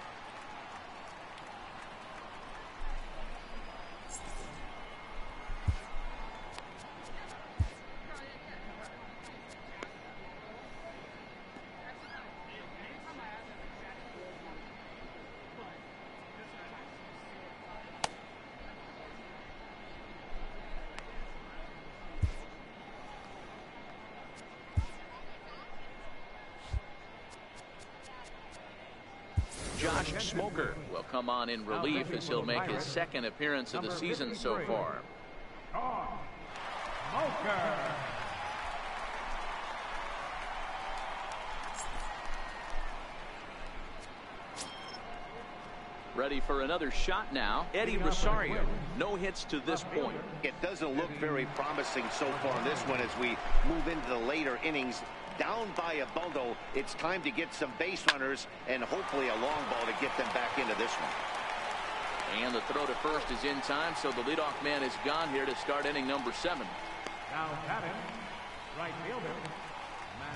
Josh Smoker will come on in relief as he'll make his 2nd appearance of the season so far. Smoker. Ready for another shot now. Eddie Rosario. No hits to this point. It doesn't look very promising so far in this one as we move into the later innings. Down by a bundle, it's time to get some base runners and hopefully a long ball to get them back into this one. And the throw to first is in time, so the leadoff man is gone here to start inning number 7. Now batting, right fielder, Max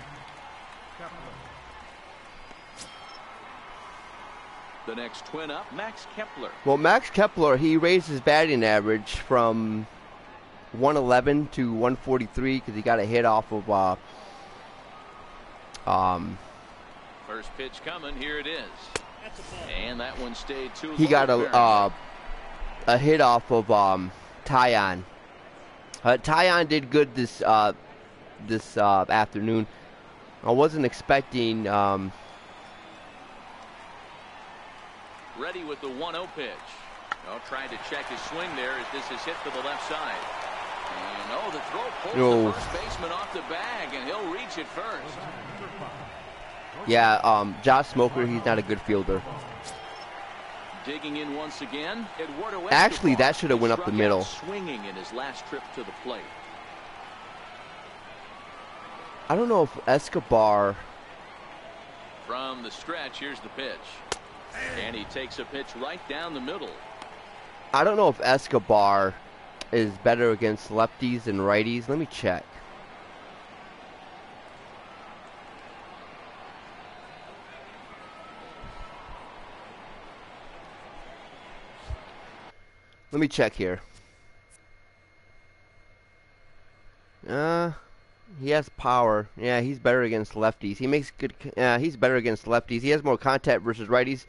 Kepler. The next twin up, Max Kepler. Well, Max Kepler, he raised his batting average from 111 to 143 because he got a hit off of First pitch coming, here it is. And that one stayed too low. he got a hit off of Tyon. Tyon did good this afternoon. I wasn't expecting Ready with the 1-0 pitch. Oh, trying to check his swing there as this is hit to the left side. And the throw pulls the first baseman off the bag, and he'll reach it first. Yeah, Josh Smoker, he's not a good fielder. Digging in once again, Eduardo Escobar. Actually, that should have went up the Struck middle. out swinging in his last trip to the plate. I don't know if Escobar. From the stretch, here's the pitch. And he takes a pitch right down the middle. I don't know if Escobar is better against lefties than righties. Let me check. Let me check here. He has power. Yeah, he's better against lefties. He makes good. He's better against lefties. He has more contact versus righties,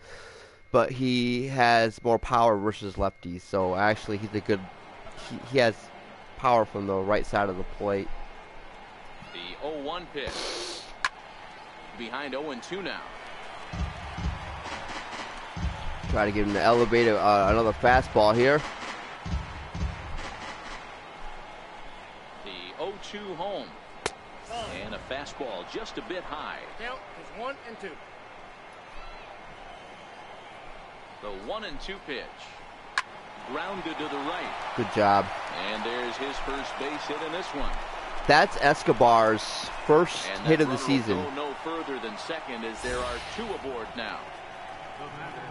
but he has more power versus lefties. So actually, he's a good. He has power from the right side of the plate. The 0-1 pitch. Behind 0-2 now. Try to give him the elevator. Another fastball here. The 0-2 home. And a fastball just a bit high. Count is 1 and 2. The 1-2 pitch. Grounded to the right. Good job. And there's his first base hit in this one. That's Escobar's first And hit that of the runner season. will go no further than second as there are 2 aboard now.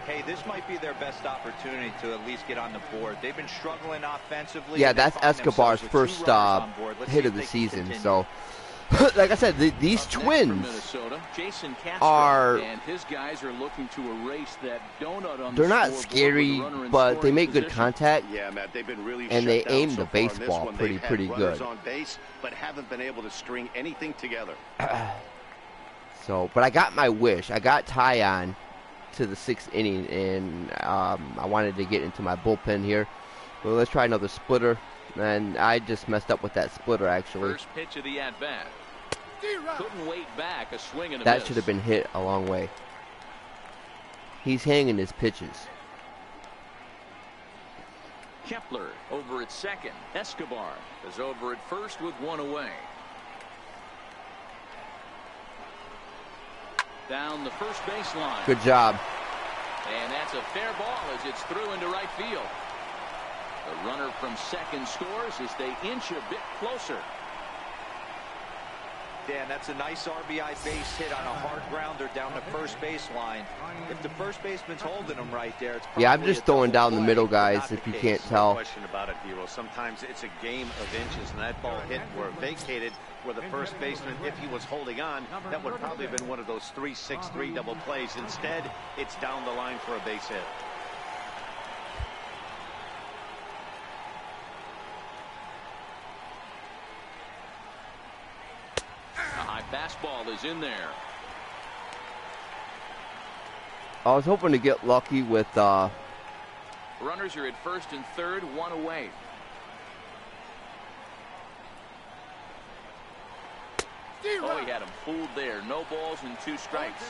Hey, this might be their best opportunity to at least get on the board. They've been struggling offensively. Yeah, and they that's find Escobar's themselves with first 2 runners on board. Let's see hit if of the they can season. continue. So, like I said, these Up next from twins Minnesota, Jason Castro, are. and his guys are looking to erase that donut on They're the not scoreboard scary, with the runner in but they scoring make good position. contact. Yeah, Matt, they've been really And they shut down aim so the far in this baseball one. pretty They've had pretty runners good. on base, but haven't been able to string anything together. So, but I got my wish. I got Tyon to the 6th inning, and I wanted to get into my bullpen here. Well, let's try another splitter, and I just messed up with that splitter actually. First pitch of the at bat. Couldn't wait back. A swing and a That miss. should have been hit a long way. He's hanging his pitches. Kepler over at second. Escobar is over at first with one away. Down the first baseline. Good job. And that's a fair ball as it's through into right field. The runner from second scores as they inch a bit closer. Dan, that's a nice RBI base hit on a hard grounder down the first baseline. If the first baseman's holding him right there, it's Yeah, I'm probably just a throwing double down the play, middle, but guys, not if the you case. can't No tell. question about it, Hero. Sometimes it's a game of inches, and that ball hit where vacated where the first baseman, if he was holding on, that would probably have been one of those 3-6-3 double plays. Instead, it's down the line for a base hit. A high fastball is in there. I was hoping to get lucky with Runners are at first and third, one away. Oh, he had him fooled there. No balls and 2 strikes.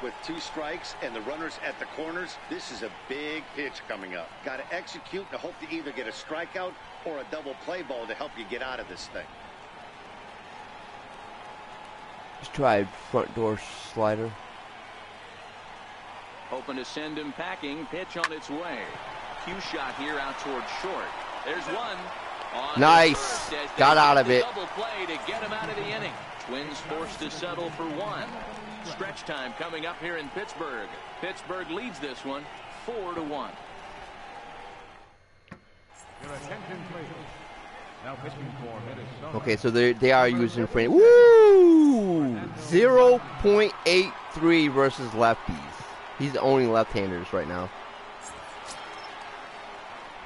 With 2 strikes and the runners at the corners, this is a big pitch coming up. Got to execute and hope to either get a strikeout or a double play ball to help you get out of this thing. just tried front door slider. Hoping to send him packing. Pitch on its way. Cue shot here out towards short. There's one. On Nice. Got out of it. Double play to get him out of the inning. Twins forced to settle for 1. Stretch time coming up here in Pittsburgh. Pittsburgh leads this one 4-1. Your attention, please. Now pitching for Minnesota. Okay, so they are using frame. Woo! 0.83 versus lefties. He's owning left-handers right now.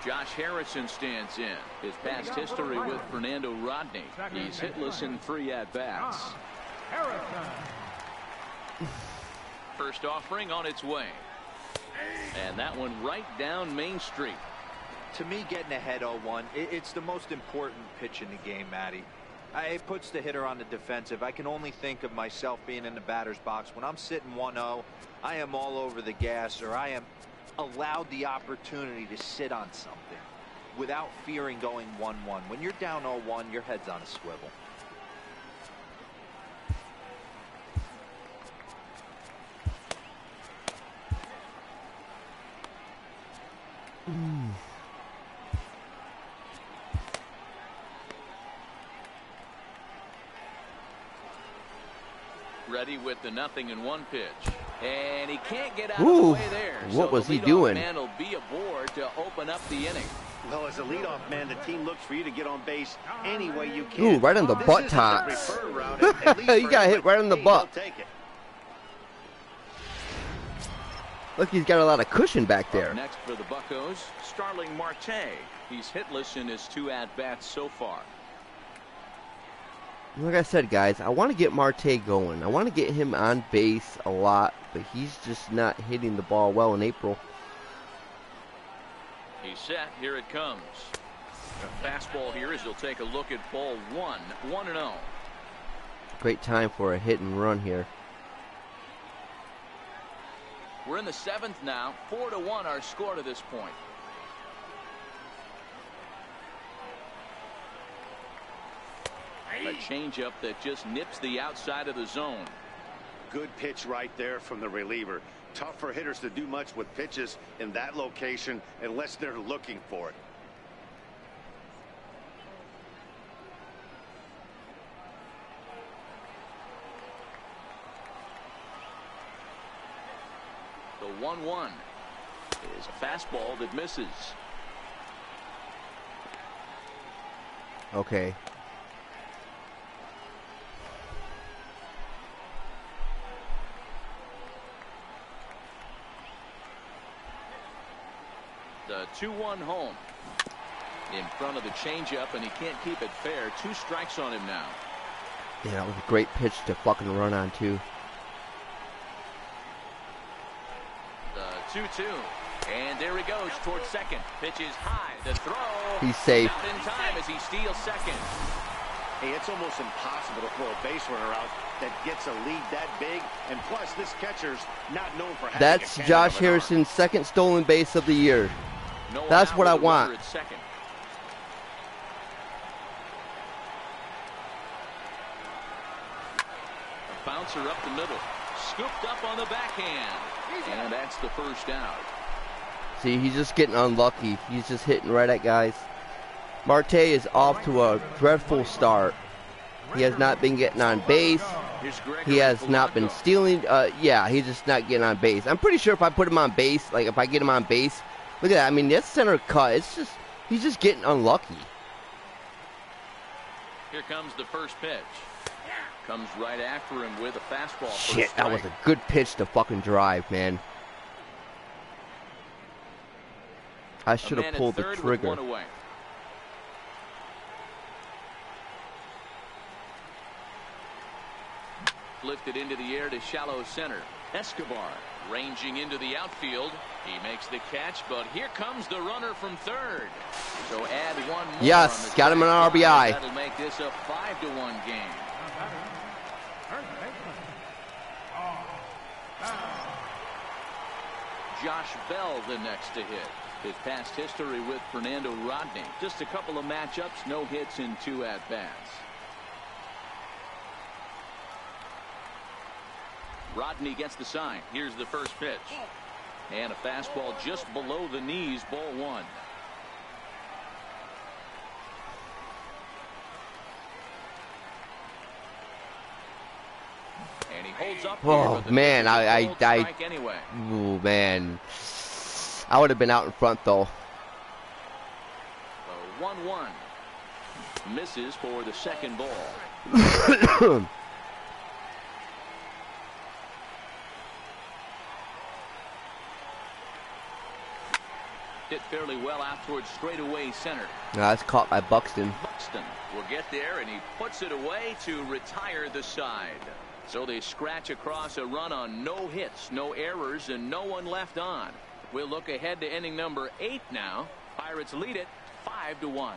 Josh Harrison stands in. His past history with Fernando Rodney. He's hitless in 3 at-bats. Harrison. First offering on its way. And that one right down Main Street. To me, getting ahead 0-1, it's the most important pitch in the game, Matty. It puts the hitter on the defensive. I can only think of myself being in the batter's box. When I'm sitting 1-0, I am all over the gas, or I am allowed the opportunity to sit on something without fearing going 1-1. When you're down 0-1, your head's on a swivel. Ready with the 0-1 pitch. And he can't get out Ooh, of the way there. what So was the he leadoff doing? man will be aboard to open up the inning. Well, as a leadoff man, the team looks for you to get on base any way you can. Ooh, right on the This butt isn't the tops. preferred route, at least He for got him, hit right on the but butt. he'll take it. Look, he's got a lot of cushion back there. Up next for the Buccos, Starling Marte. He's hitless in his 2 at-bats so far. Like I said, guys, I want to get Marte going. I want to get him on base a lot, but he's just not hitting the ball well in April. He's set. Here it comes. A fastball here as he'll take a look at ball 1. 1-0. Great time for a hit and run here. We're in the 7th now. 4-1 our score to this point. A changeup that just nips the outside of the zone. Good pitch right there from the reliever. Tough for hitters to do much with pitches in that location unless they're looking for it. The 1-1 is a fastball that misses. Okay. The 2-1 home. In front of the changeup, and he can't keep it fair. 2 strikes on him now. Yeah, that was a great pitch to fucking run on, too. the 2-2. And there he goes towards second. Pitch is high. The throw. He's safe. Out in time as he steals second. Hey, it's almost impossible to throw a base runner out that gets a lead that big. And plus, this catcher's not known for having That's a cannon Josh of an arm. Harrison's second stolen base of the year. No one That's out what with I a want. runner at second. A bouncer up the middle. Scooped up on the backhand. And that's the first out. See, he's just getting unlucky. He's just hitting right at guys. Marte is off to a dreadful start. He has not been getting on base. He has not been stealing. Yeah, he's just not getting on base. I'm pretty sure if I put him on base, like if I get him on base, look at that. I mean, that's center cut. It's just, he's just getting unlucky. Here comes the first pitch. Comes right after him with a fastball. Shit, that was a good pitch to fucking drive, man. I should have pulled the trigger. Lifted into the air to shallow center. Escobar ranging into the outfield. He makes the catch, but here comes the runner from third. So add one more. Yes, got him an RBI. That'll make this a 5-1 game. Josh Bell the next to hit. His past history with Fernando Rodney. Just a couple of matchups, no hits in 2 at-bats. Rodney gets the sign. Here's the first pitch. And a fastball just below the knees, ball 1. And he holds up. Oh man, Anyway. Oh man, I would have been out in front though. 1-1. Misses for the second ball. Hit fairly well out towards straightaway center. That's caught by Buxton. Buxton will get there, and he puts it away to retire the side. So they scratch across a run on no hits, no errors, and no one left on. We'll look ahead to inning number 8 now. Pirates lead it 5-1.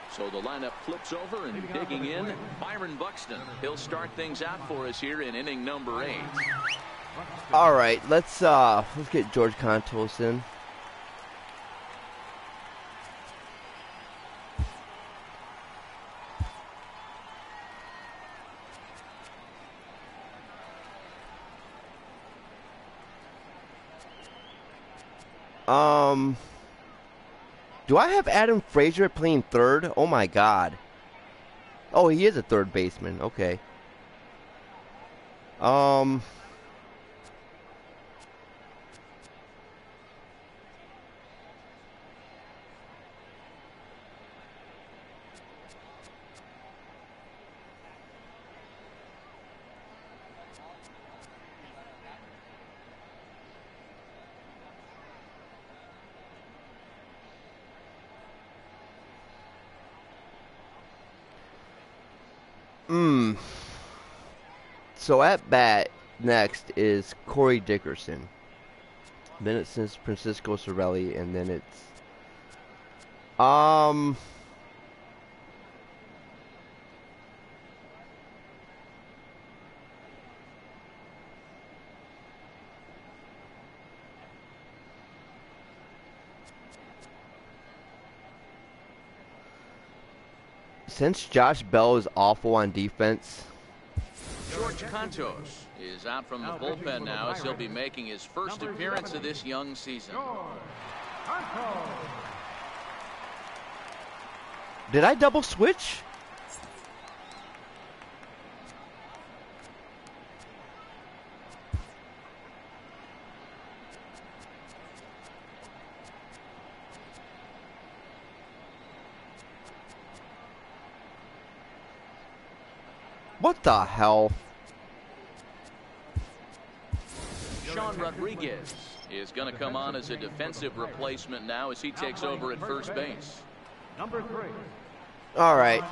So the lineup flips over, and digging in, Byron Buxton. He'll start things out for us here in inning number 8. All right, let's get George Contos in. Do I have Adam Frazier playing third? Oh my God. Oh, he is a third baseman. Okay. So at bat next is Corey Dickerson. Then it's Francisco Cervelli, and then it's since Josh Bell is awful on defense. George Contos is out from the bullpen now as he'll be making his first appearance of this young season. Did I double switch? What the hell? Sean Rodriguez is going to come on as a defensive replacement now as he takes over at first base. Number 3. All right.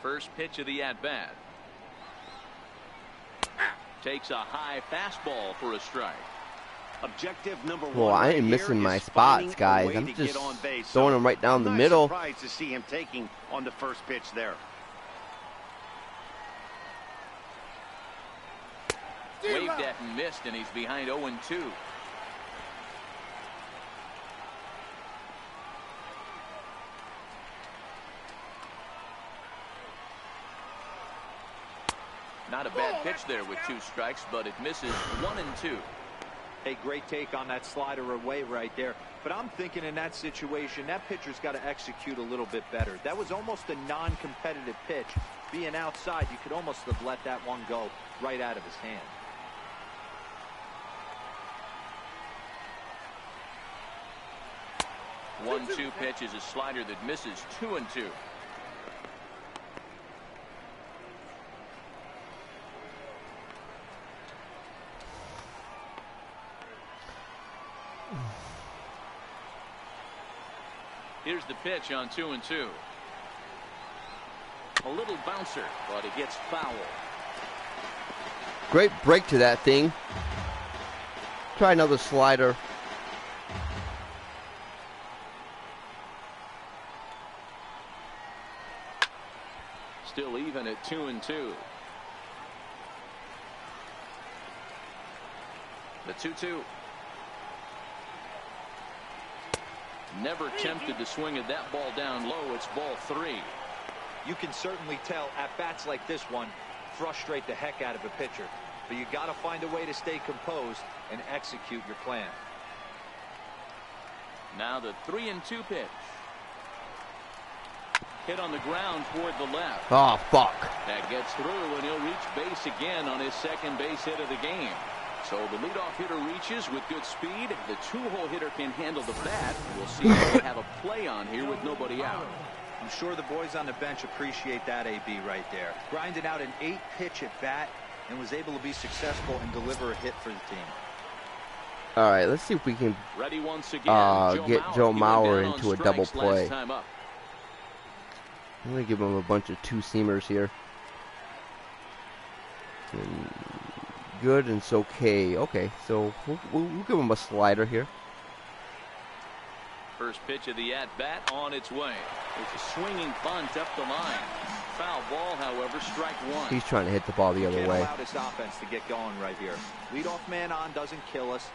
First pitch of the at-bat. Takes a high fastball for a strike. Objective number one. Well, I ain't right missing here my is spots, finding a guys. way I'm to just get on base. throwing them right down the I'm middle. not surprised to see him taking on the first pitch there. Waved at and missed, and he's behind 0-2. Not a bad pitch there with 2 strikes, but it misses 1-2. A great take on that slider away right there. But I'm thinking in that situation, that pitcher's got to execute a little bit better. That was almost a non-competitive pitch. Being outside, you could almost have let that one go right out of his hand. One-two pitch is a slider that misses 2-2. Here's the pitch on 2-2. A little bouncer, but it gets foul. Great break to that thing. Try another slider. Still even at 2-2. The 2-2. Never tempted to swing at that ball down low. It's ball 3. You can certainly tell at bats like this one frustrate the heck out of a pitcher. But you got to find a way to stay composed and execute your plan. Now the 3-2 pitch. Hit on the ground toward the left. Oh, fuck. That gets through, and he'll reach base again on his second base hit of the game. So the leadoff hitter reaches with good speed. The 2-hole hitter can handle the bat. We'll see if they have a play on here with nobody out. I'm sure the boys on the bench appreciate that, AB, right there. Grinded out an 8-pitch at bat and was able to be successful and deliver a hit for the team. All right, let's see if we can Ready once again, get Joe Mauer into a double play. I'm going to give him a bunch of 2-seamers here. And good and it's okay. Okay, so we'll give him a slider here. First pitch of the at-bat on its way. It's a swinging bunt up the line. Foul ball, however, strike 1. He's trying to hit the ball the other way. Can't allow this offense to get going right here. Leadoff man on doesn't kill us.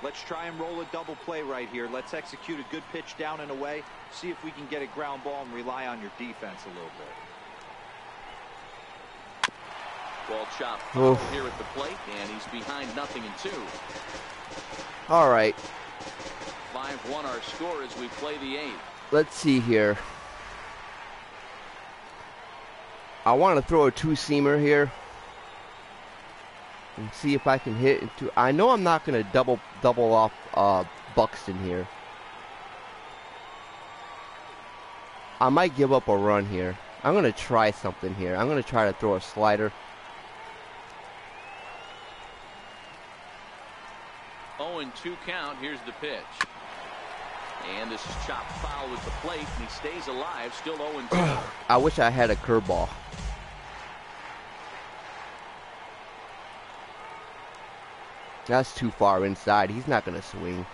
Let's try and roll a double play right here. Let's execute a good pitch down and away. See if we can get a ground ball and rely on your defense a little bit. Ball chop here at the plate, and he's behind 0-2. All right. 5-1 our score as we play the 8th. Let's see here. I want to throw a 2-seamer here and see if I can hit into. I know I'm not going to double off Buxton here. I might give up a run here. I'm going to try something here. I'm going to try to throw a slider. 0-2 count. Here's the pitch. And this is chopped foul with the plate, and he stays alive, still 0-2. I wish I had a curveball. That's too far inside. He's not going to swing.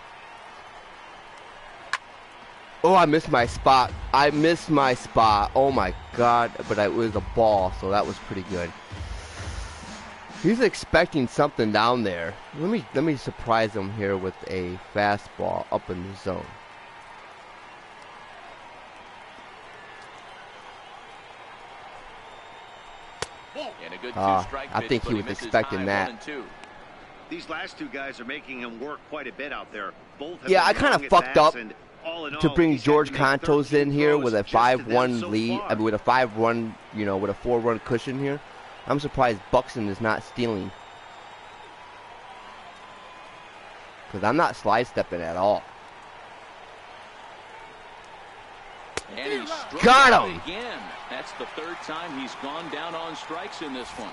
Oh, I missed my spot. I missed my spot. Oh, my God. But it was a ball, so that was pretty good. He's expecting something down there. Let me surprise him here with a fastball up in the zone. And a good two-strike I think pitch, he was expecting that. These last two guys are making him work quite a bit out there. Both have I been kind of long at fucked bats, up and all in to all, bring he's had George to make Contos 13 in here with a throws just to them 5-1 so lead. far. I mean, with a 5-run, with a 4-run cushion here. I'm surprised Buxton is not stealing. Because I'm not slide stepping at all. And he struck Got out him! again. That's the 3rd time he's gone down on strikes in this one.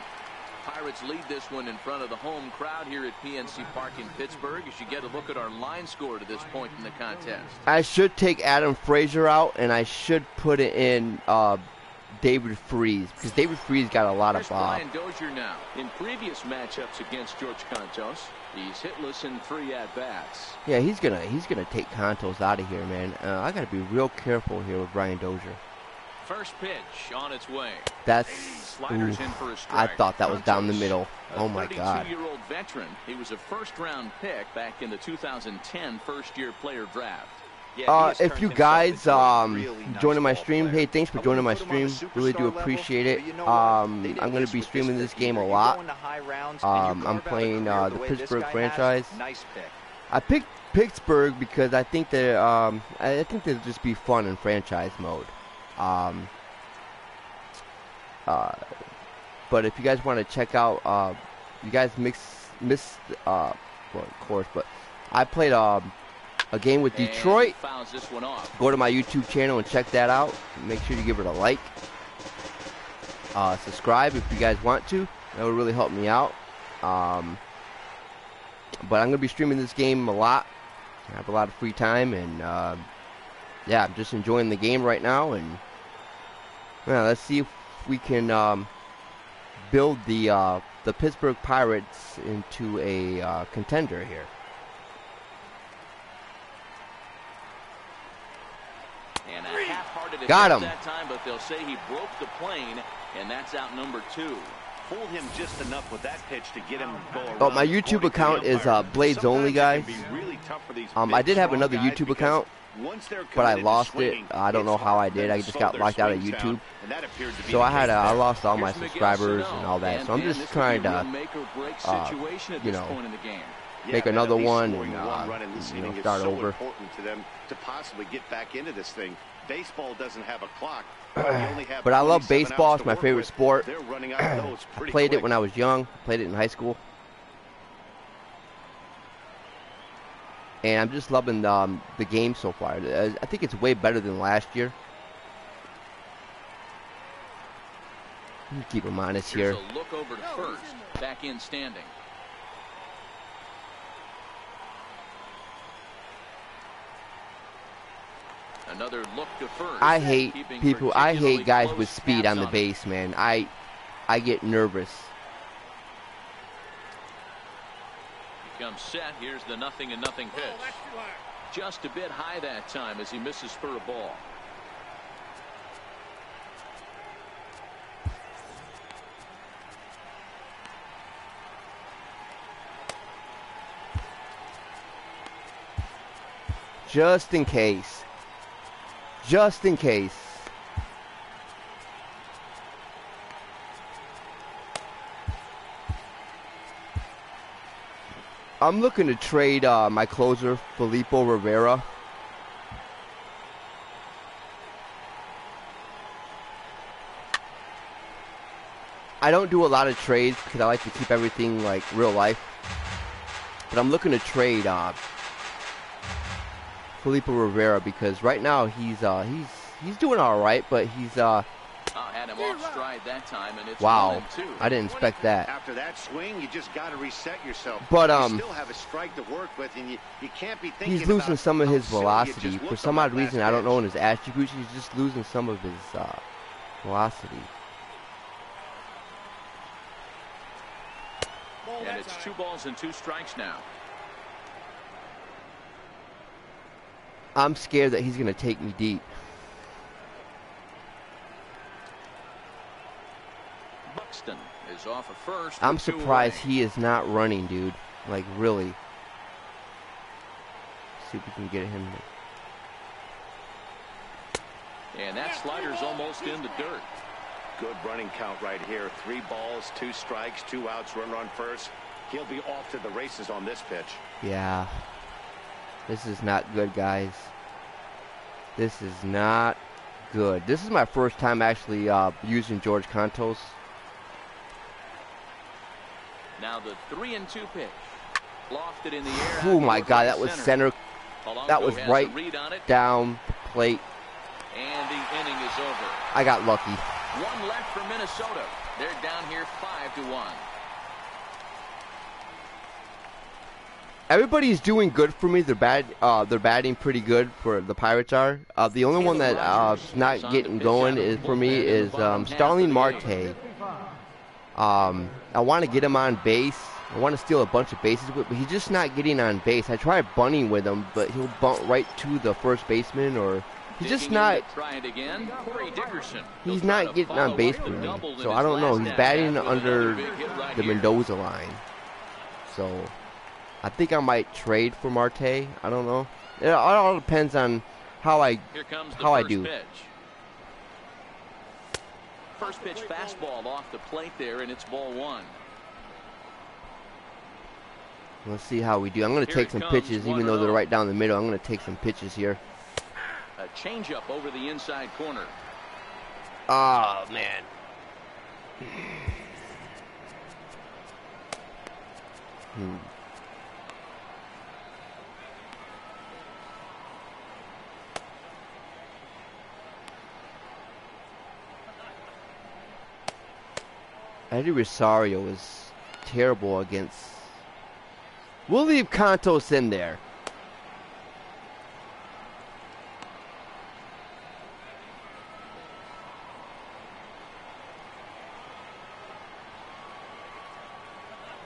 Pirates lead this one in front of the home crowd here at PNC Park in Pittsburgh as you get a look at our line score to this point in the contest. I should take Adam Frazier out, and I should put it in David Freese, because David Freese got a lot of Here's Brian Dozier now. In previous matchups against George Contos, he's hitless in 3 at-bats. Yeah, he's gonna take Contos out of here, man. I gotta be real careful here with Brian Dozier. First pitch on its way. That's Sliders in for a strike. I thought that was down the middle. Oh my God. 32-year-old veteran. He was a first-round pick back in the 2010 first-year player draft. Yeah, if you guys joining my stream, hey, thanks for joining my stream. Really do appreciate it. I'm going to be streaming this game a lot. I'm playing the Pittsburgh franchise. I picked Pittsburgh because I think they'll just be fun in franchise mode. But if you guys want to check out, you guys missed well, of course, but I played a game with Detroit. Go to my YouTube channel and check that out. Make sure you give it a like. Subscribe if you guys want to. That would really help me out. But I'm going to be streaming this game a lot. I have a lot of free time, and yeah, I'm just enjoying the game right now. And well, let's see if we can build the Pittsburgh Pirates into a contender here. And a half-hearted Got him. that time, but they'll say he broke the plane, and that's out number 2. Fooled him just enough with that pitch to get him to go around. Oh, my YouTube account is Blades Only, guys. I did have another YouTube account, but I lost it. I don't know how I did. I just got locked out of YouTube. So I lost all my subscribers and all that. So I'm just trying to, you know, make another one and start over. Important to them to possibly get back into this thing. Baseball doesn't have a clock. But I love baseball. It's my favorite sport. I played it when I was young. Played it in high school. And I'm just loving the game so far. I think it's way better than last year. Let me keep him honest here. Here's a look over to first. Back in standing. Another look to first. I hate people. I hate guys with speed on the base, man. I get nervous. He comes set. Here's the 0-0 pitch. Just a bit high that time as he misses for a ball. Just in case. Just in case. I'm looking to trade my closer, Filippo Rivera. I don't do a lot of trades because I like to keep everything like real life. But I'm looking to trade Filippo Rivera because right now he's doing all right, but he's had him off stride that time, and it's wow. 1-2. I didn't expect that. After that swing, you just got to reset yourself. But you still have a strike to work with, and you can't be thinking he's losing about some of his how silly velocity it just for looked some on odd that reason. last I don't know in pitch. his attributes. He's just losing some of his velocity. And it's 2 balls and 2 strikes now. I'm scared that he's going to take me deep. Buxton is off of first. I'm with 2 surprised away. he is not running, dude. Like, really. See if we can get him. And that slider's almost in the dirt. Good running count right here. 3 balls, 2 strikes, 2 outs, runner on first. He'll be off to the races on this pitch. Yeah. This is not good, guys. This is not good. This is my first time actually using George Contos. Now the 3-2 pitch. Lofted in the air. Oh my God, that was center. That was right down the plate. And the inning is over. I got lucky. 1 left for Minnesota. They're down here 5-1. Everybody's doing good for me. They're batting pretty good for the Pirates are. The only one that's not getting going is for me is Starling Marte. I want to get him on base. I want to steal a bunch of bases, but he's just not getting on base. I try bunting with him, but he'll bunt right to the first baseman, or he's just not. He's not getting on base for me. So I don't know. He's batting under the Mendoza line. So I think I might trade for Marte. I don't know. It all depends on how I do. First pitch fastball off the plate there, and it's ball one. Let's see how we do. I'm going to take some pitches, even though they're right down the middle. I'm going to take some pitches here. A changeup over the inside corner. Oh, man. Eddie Rosario is terrible against. We'll leave Contos in there.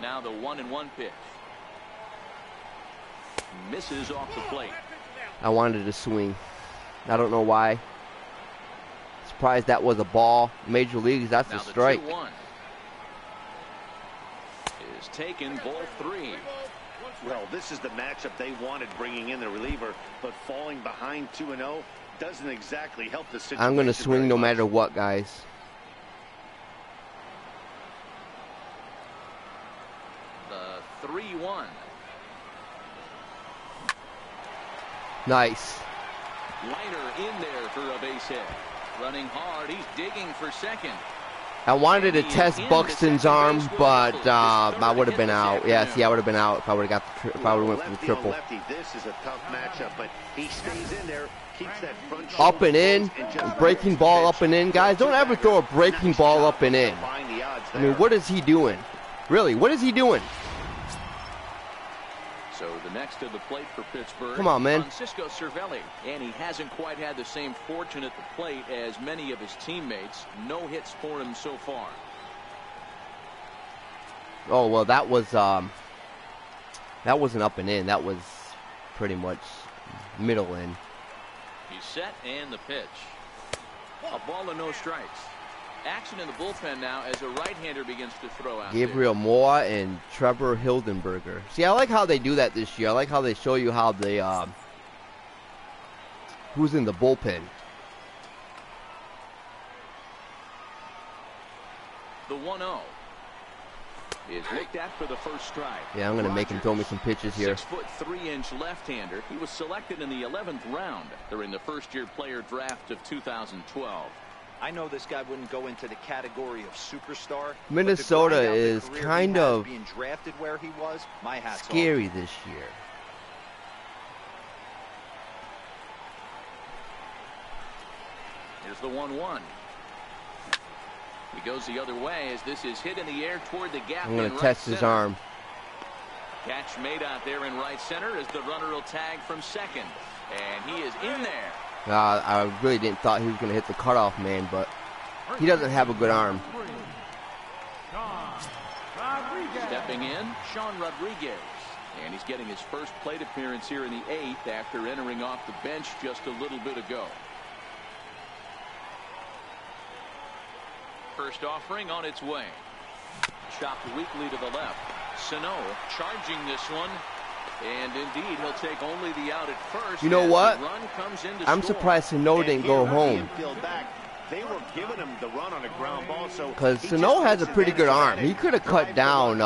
Now the 1-1 pitch. Misses off the plate. I wanted to swing. I don't know why. Surprised that was a ball. Major Leagues, that's a strike. 2-1 is taken, ball 3. Well, this is the matchup they wanted, bringing in the reliever, but falling behind 2-0 doesn't exactly help the situation. I'm going to swing no matter what, guys. The 3-1. Nice. Liner in there for a base hit. Running hard, he's digging for second. I wanted to test Buxton's arm, but I would have been out. Yeah, see, I would have been out if I would have got if I would have went for the triple. This is a tough matchup, but he stays in there, keeps that front up and in, breaking ball up and in, guys. Don't ever throw a breaking ball up and in. I mean, what is he doing? Really, what is he doing? So the next to the plate for Pittsburgh. Come on, man. Francisco Cervelli, and he hasn't quite had the same fortune at the plate as many of his teammates. No hits for him so far. Oh well, that wasn't up and in. That was pretty much middle in. He's set and the pitch. A ball and no strikes. Action in the bullpen now as a right-hander begins to throw out. Gabriel Moore and Trevor Hildenberger. See, I like how they do that this year. I like how they show you how they who's in the bullpen. The 1-0 is looked at for the first strike. Yeah, I'm going to make him throw me some pitches here. 6'3" left-hander. He was selected in the 11th round during the first-year player draft of 2012. I know this guy wouldn't go into the category of superstar. Minnesota is kind of being drafted where he was. My hat's scary this year. Here's the 1-1. He goes the other way as this is hit in the air toward the gap. I'm going to test his arm. Catch made out there in right center as the runner will tag from second. And he is in there. I really didn't thought he was going to hit the cutoff man, but he doesn't have a good arm. Stepping in, Sean Rodriguez. And he's getting his first plate appearance here in the 8th after entering off the bench just a little bit ago. First offering on its way. Chopped weakly to the left. Sano charging this one. And indeed, he'll take only the out at first. You know what? I'm score. surprised Sano didn't go home. They were giving him the run on a ground ball, so because Sano has a pretty good arm. He could have cut down.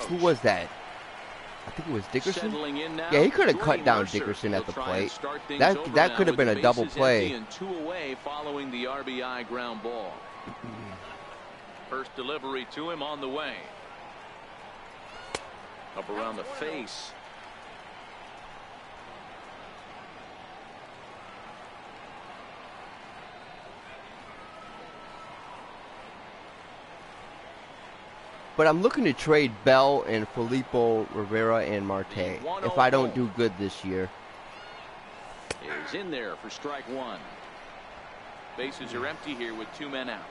Who was that? I think it was Dickerson. Yeah, he could have cut down Dickerson at the plate. That could have been a double play. And 2 away following the RBI ground ball. First delivery to him on the way. Up around the face. But I'm looking to trade Bell and Filippo Rivera and Marte if I don't do good this year. Is in there for strike one. Bases are empty here with 2 men out.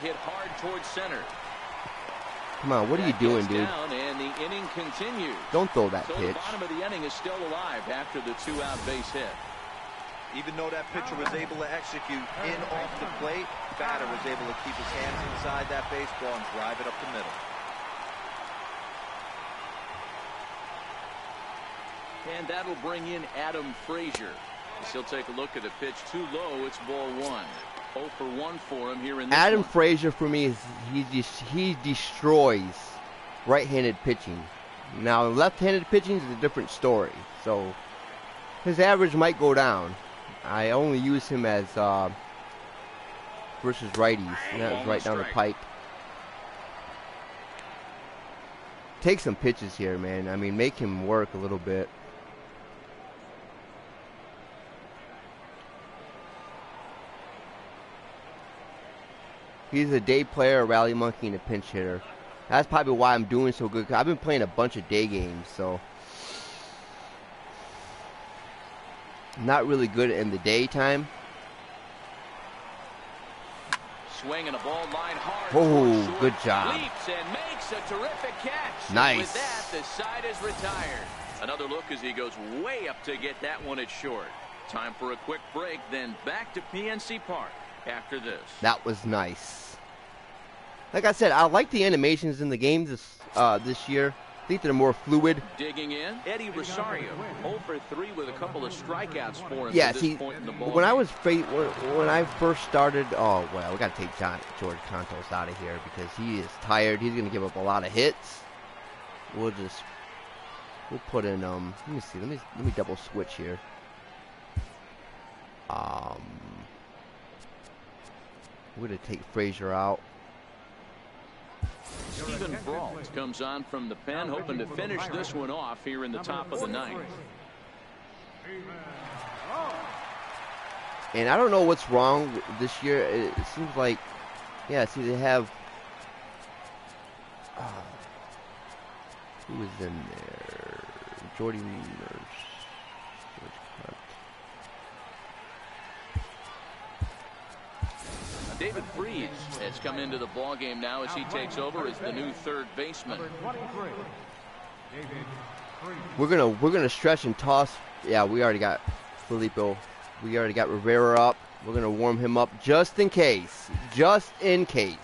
Hit hard towards center. Come on, what are you doing, dude? And the inning continues. Don't throw that So pitch. the bottom of the inning is still alive after the 2-out base hit. Even though that pitcher was able to execute in off the plate, batter was able to keep his hands inside that baseball and drive it up the middle. And that'll bring in Adam Frazier. He'll take a look at the pitch too low. It's ball one. 0 for 1 for him here in this Adam one. Frazier for me is he destroys right-handed pitching. Now left-handed pitching is a different story. So his average might go down. I only use him as versus righties, and that was right down the pipe. Take some pitches here, man. I mean, make him work a little bit. He's a day player, a rally monkey, and a pinch hitter. That's probably why I'm doing so good. 'Cause I've been playing a bunch of day games, so I'm not really good in the daytime. Swinging a ball line hard. Oh, short, good job. Leaps and makes a terrific catch. Nice. With that, the side is retired. Another look as he goes way up to get that one at short. Time for a quick break, then back to PNC Park after this. That was nice. Like I said, I like the animations in the game this year. I think they're more fluid. Digging in, Eddie Rosario, 0 for 3 with a couple of strikeouts for him. Yeah, at this see, point in the ball when game. when I first started, oh well, we got to take George Contos out of here because he is tired. He's going to give up a lot of hits. We'll put in let me see, let me double switch here. We're going to take Frazier out. Stephen Brault comes on from the pen, hoping to finish this one off here in the top of the ninth. And I don't know what's wrong this year. It seems like, yeah, see, they have, who was in there? Jordy Nurse. David Freese has come into the ball game now as he takes over as the new third baseman. We're gonna stretch and toss. Yeah, we already got Filippo. We already got Rivera up. We're gonna warm him up just in case. Just in case.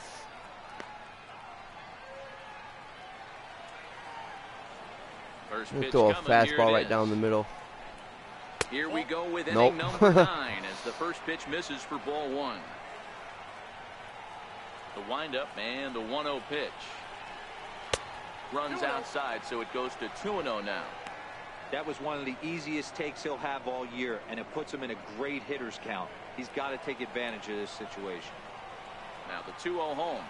First We'll pitch throw a coming, here fastball it right is. down the middle. Here we go with Nope. inning number 9 as the first pitch misses for ball one. The windup and the 1-0 pitch. Runs outside, so it goes to 2-0 now. That was one of the easiest takes he'll have all year, and it puts him in a great hitter's count. He's got to take advantage of this situation. Now the 2-0 home.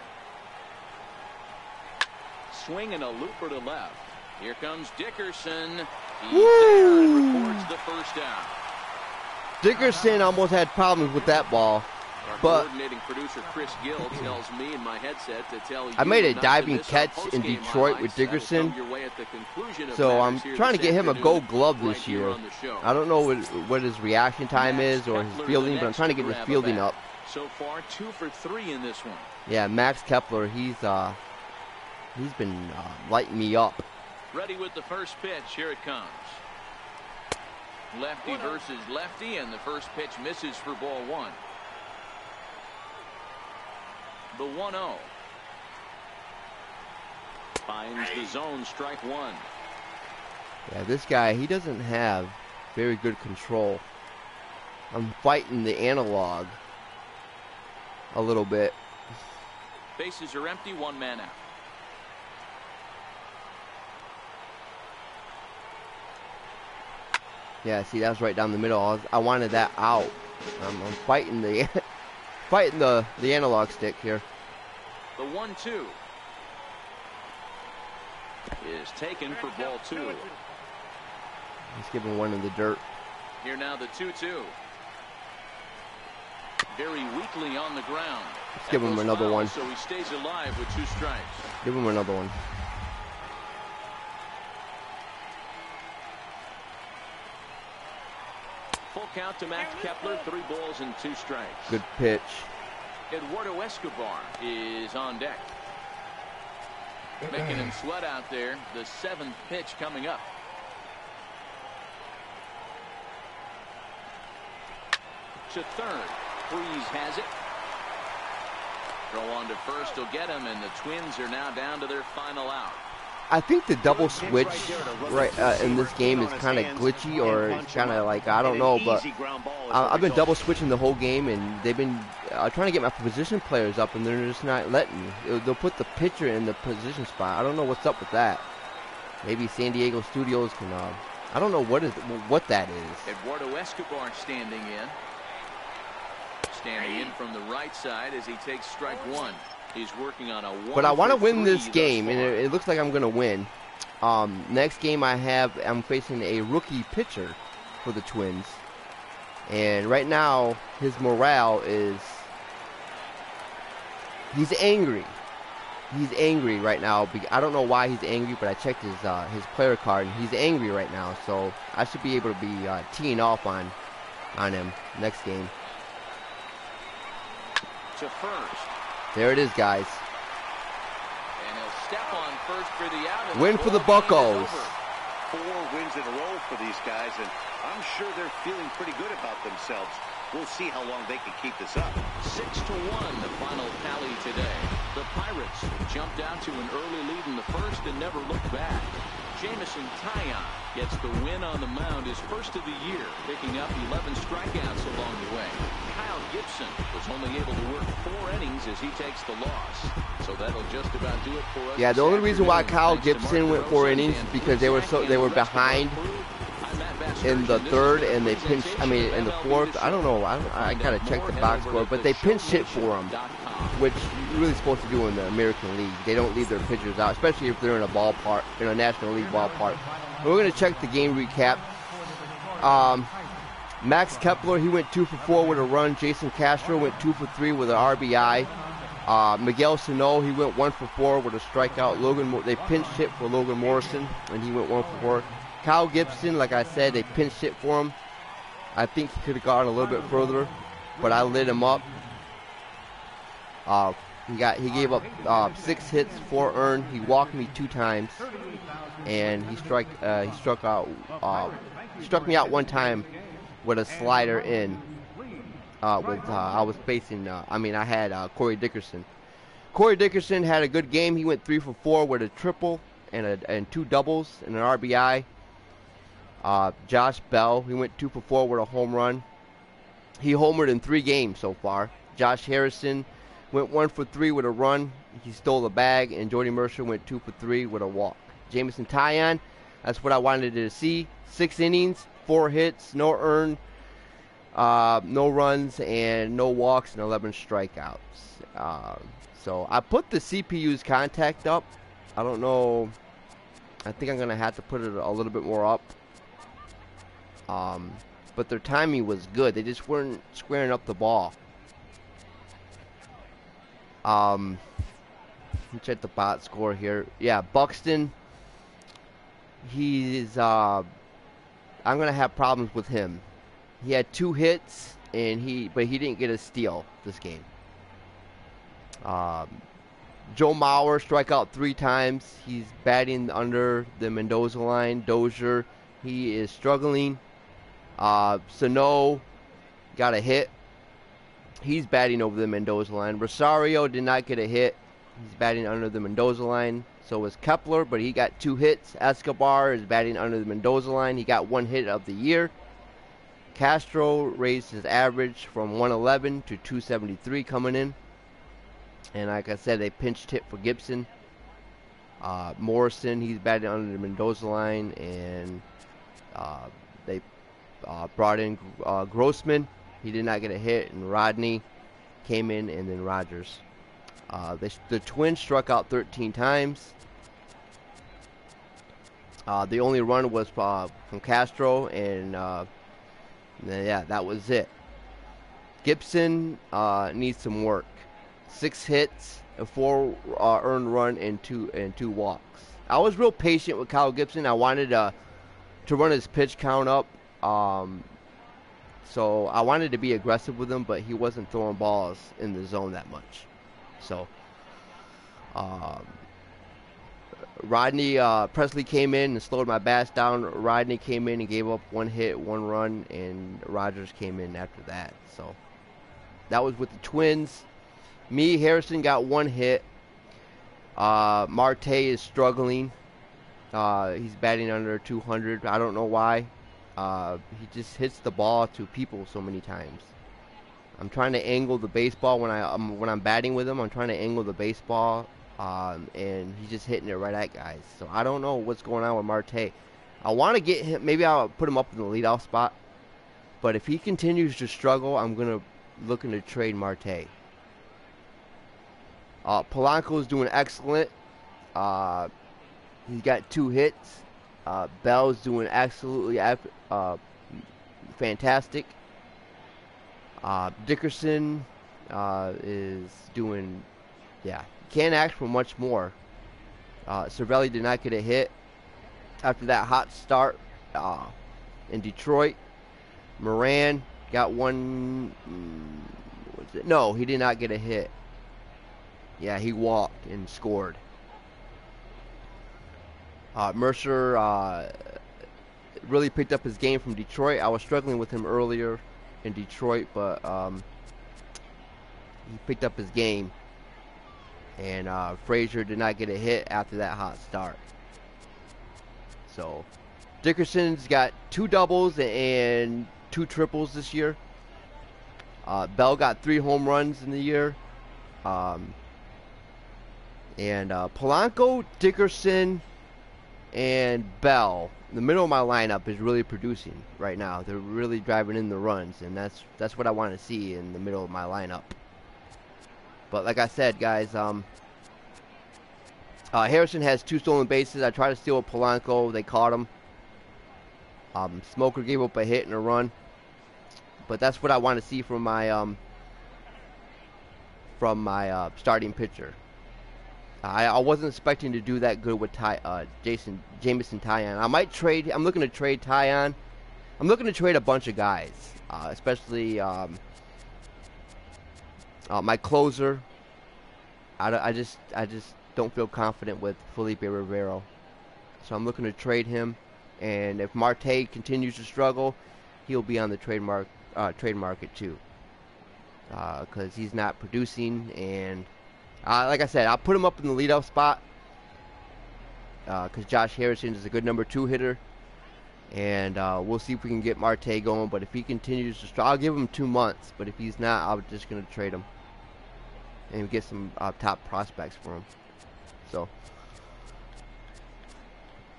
Swing and a looper to left. Here comes Dickerson. He's there and records the first down. Dickerson almost had problems with that ball. Our But coordinating producer Chris Gill tells me in my headset to tell you I made a not to diving miss our catch in post-game Detroit with highlights. That'll Dickerson. come your way at the conclusion of So I'm matters here trying to this get him a afternoon, gold glove right this here year. on the show. I don't know what his reaction time Max is or his Kepler, fielding, the but I'm trying to get next his grab fielding back. up. So far 2 for 3 in this one. Yeah, Max Kepler, he's been lighting me up. Ready with the first pitch. Here it comes. Lefty versus lefty, and the first pitch misses for ball one. The 1-0. Finds the zone, strike one. Yeah, this guy, he doesn't have very good control. I'm fighting the analog a little bit. Bases are empty, 1 man out. Yeah, see, that was right down the middle. I wanted that out. I'm fighting the fighting the analog stick here. The 1-2 is taken for ball 2. He's giving one in the dirt. Here now the 2-2. very weakly on the ground. Let's give him another one. So he stays alive with 2 strikes. Give him another one. Full count to Max Kepler, 3 balls and 2 strikes. Good pitch. Eduardo Escobar is on deck. Making him sweat out there. The 7th pitch coming up. To third. Freeze has it. Throw on to first will get him, and the Twins are now down to their final out. I think the double switch in this game is kind of glitchy, or it's kind of like, I don't know, but I've been double switching the whole game, and they've been trying to get my position players up, and they're just not letting me. They'll put the pitcher in the position spot. I don't know what's up with that. Maybe San Diego Studios can. I don't know what that is. Eduardo Escobar standing in. Standing in from the right side as he takes strike 1. He's working on a 1. But I want to win this game, and it looks like I'm going to win. Next game I'm facing a rookie pitcher for the Twins. And right now, his morale is, he's angry. He's angry right now. I don't know why he's angry, but I checked his player card, and he's angry right now. So I should be able to be teeing off on him next game. To first. There it is, guys. And he'll step on first for the out. Win for the Buccos. 4 wins in a row for these guys, and I'm sure they're feeling pretty good about themselves. We'll see how long they can keep this up. 6-1, the final tally today. The Pirates jumped out to an early lead in the first and never looked back. Jameson Taillon gets the win on the mound, his first of the year, picking up 11 strikeouts along the way. Kyle Gibson was only able to work 4 innings as he takes the loss. So that'll just about do it for us. Yeah, the only reason why Kyle Gibson went 4 innings is because they were behind in the third, and they pinched. I mean, in the fourth. I don't know. I gotta check the box score, but they pinch hit for him, which you're really supposed to do in the American League. They don't leave their pitchers out, especially if they're in a ballpark, in a National League ballpark. We're gonna check the game recap. Max Kepler, he went 2 for 4 with a run. Jason Castro went 2 for 3 with an RBI. Miguel Sano, he went 1 for 4 with a strikeout. They pinch hit for Logan Morrison, and he went 1 for 4. Kyle Gibson, like I said, they pinch hit for him. I think he could have gone a little bit further, but I lit him up. He gave up 6 hits, 4 earned. He walked me 2 times, and he struck me out 1 time with a slider in. I was facing. I had Corey Dickerson. Corey Dickerson had a good game. He went 3 for 4 with a triple and 2 doubles and an RBI. Josh Bell, he went 2 for 4 with a home run. He homered in 3 games so far. Josh Harrison went 1 for 3 with a run. He stole the bag, and Jordy Mercer went 2 for 3 with a walk. Jameson Taillon, that's what I wanted to see. 6 innings, 4 hits, no earned, no runs, and no walks, and 11 strikeouts. So I put the CPU's contact up. I don't know. I think I'm going to have to put it a little bit more up. But their timing was good. They just weren't squaring up the ball. Let me check the bot score here. Yeah, Buxton. I'm gonna have problems with him. He had 2 hits, but he didn't get a steal this game. Joe Mauer struck out 3 times. He's batting under the Mendoza line. Dozier, he is struggling. Sano got a hit. He's batting over the Mendoza line. Rosario did not get a hit. He's batting under the Mendoza line. So is Kepler, but he got 2 hits. Escobar is batting under the Mendoza line. He got 1 hit of the year. Castro raised his average from 111 to 273 coming in. And like I said, they pinched hit for Gibson. Morrison, he's batting under the Mendoza line. And they brought in Grossman. He did not get a hit. And Rodney came in, and then Rogers. The Twins struck out 13 times. The only run was from Castro, and yeah, that was it. Gibson needs some work. 6 hits, a 4 earned run, and two walks. I was real patient with Kyle Gibson. I wanted to run his pitch count up. So I wanted to be aggressive with him, but he wasn't throwing balls in the zone that much. So Rodney Presley came in and slowed my bats down. Rodney came in and gave up 1 hit, 1 run, and Rogers came in after that. So that was with the Twins. Me, Harrison got 1 hit. Marte is struggling. He's batting under 200. I don't know why. He just hits the ball to people so many times. I'm trying to angle the baseball when I'm batting with him. I'm trying to angle the baseball, and he's just hitting it right at guys. So I don't know what's going on with Marte. I want to get him. Maybe I'll put him up in the leadoff spot. But if he continues to struggle, I'm gonna looking to trade Marte. Polanco is doing excellent. He's got 2 hits. Bell's doing absolutely fantastic. Dickerson is doing, can't ask for much more. Cervelli did not get a hit after that hot start in Detroit. Moran got 1. No, he did not get a hit. Yeah, he walked and scored. Mercer really picked up his game from Detroit. I was struggling with him earlier in Detroit, but he picked up his game. And Frazier did not get a hit after that hot start. So Dickerson's got 2 doubles and 2 triples this year. Bell got 3 home runs in the year. And Polanco, Dickerson, and Bell, in the middle of my lineup, is really producing right now. They're really driving in the runs, and that's what I want to see in the middle of my lineup. But like I said, guys, Harrison has 2 stolen bases. I tried to steal a Polanco. They caught him. Smoker gave up a hit and a run. But that's what I want to see from my starting pitcher. I wasn't expecting to do that good with Jameson Taillon. I might trade. I'm looking to trade Taillon. I'm looking to trade a bunch of guys, especially my closer. I just don't feel confident with Felipe Rivero, so I'm looking to trade him. And if Marte continues to struggle, he'll be on the trade market too, because he's not producing. And like I said, I'll put him up in the leadoff spot because Josh Harrison is a good number 2 hitter. And we'll see if we can get Marte going. But if he continues to struggle, I'll give him 2 months. But if he's not, I'm just going to trade him and get some top prospects for him. So,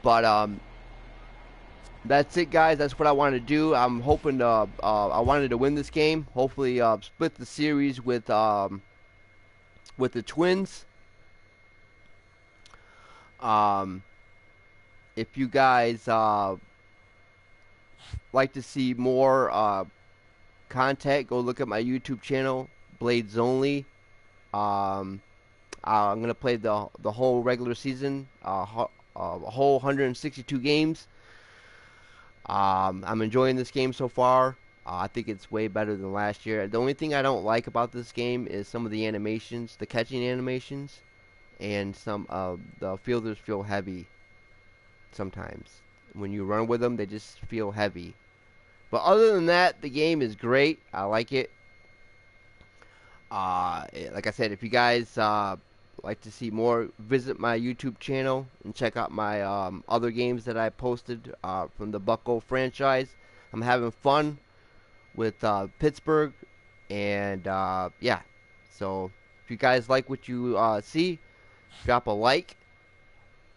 but that's it, guys. That's what I wanted to do. I'm hoping I wanted to win this game. Hopefully, split the series with the Twins. If you guys like to see more content, go look at my YouTube channel, Blades Only. I'm gonna play the whole regular season, a whole 162 games. I'm enjoying this game so far. I think it's way better than last year. The only thing I don't like about this game is some of the animations, the catching animations, and some the fielders feel heavy sometimes. When you run with them, they just feel heavy. But other than that, the game is great. I like it. Like I said, if you guys like to see more, visit my YouTube channel and check out my other games that I posted from the Bucko franchise. I'm having fun with Pittsburgh, and yeah. So if you guys like what you see, drop a like.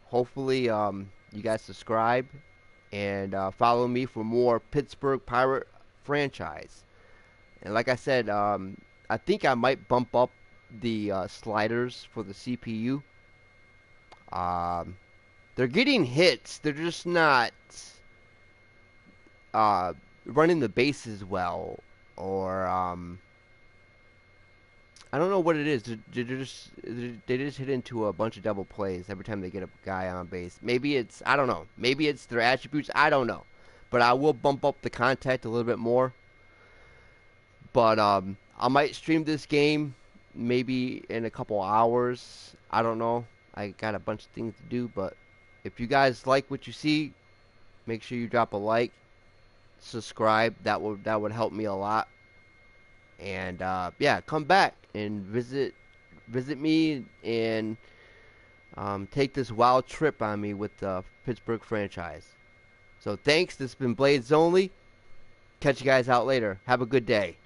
Hopefully, you guys subscribe and follow me for more Pittsburgh Pirate franchise. And like I said, I think I might bump up the sliders for the CPU. They're getting hits. They're just not running the bases well, or I don't know what it is. They just hit into a bunch of double plays every time they get a guy on base. Maybe it's, I don't know. Maybe it's their attributes. I don't know. But I will bump up the contact a little bit more. But I might stream this game maybe in a couple hours. I don't know. I got a bunch of things to do. But if you guys like what you see, make sure you drop a like, subscribe. That would help me a lot. And yeah, come back and visit me and take this wild trip on me with the Pittsburgh franchise. So thanks. This has been Blades Only. Catch you guys out later. Have a good day.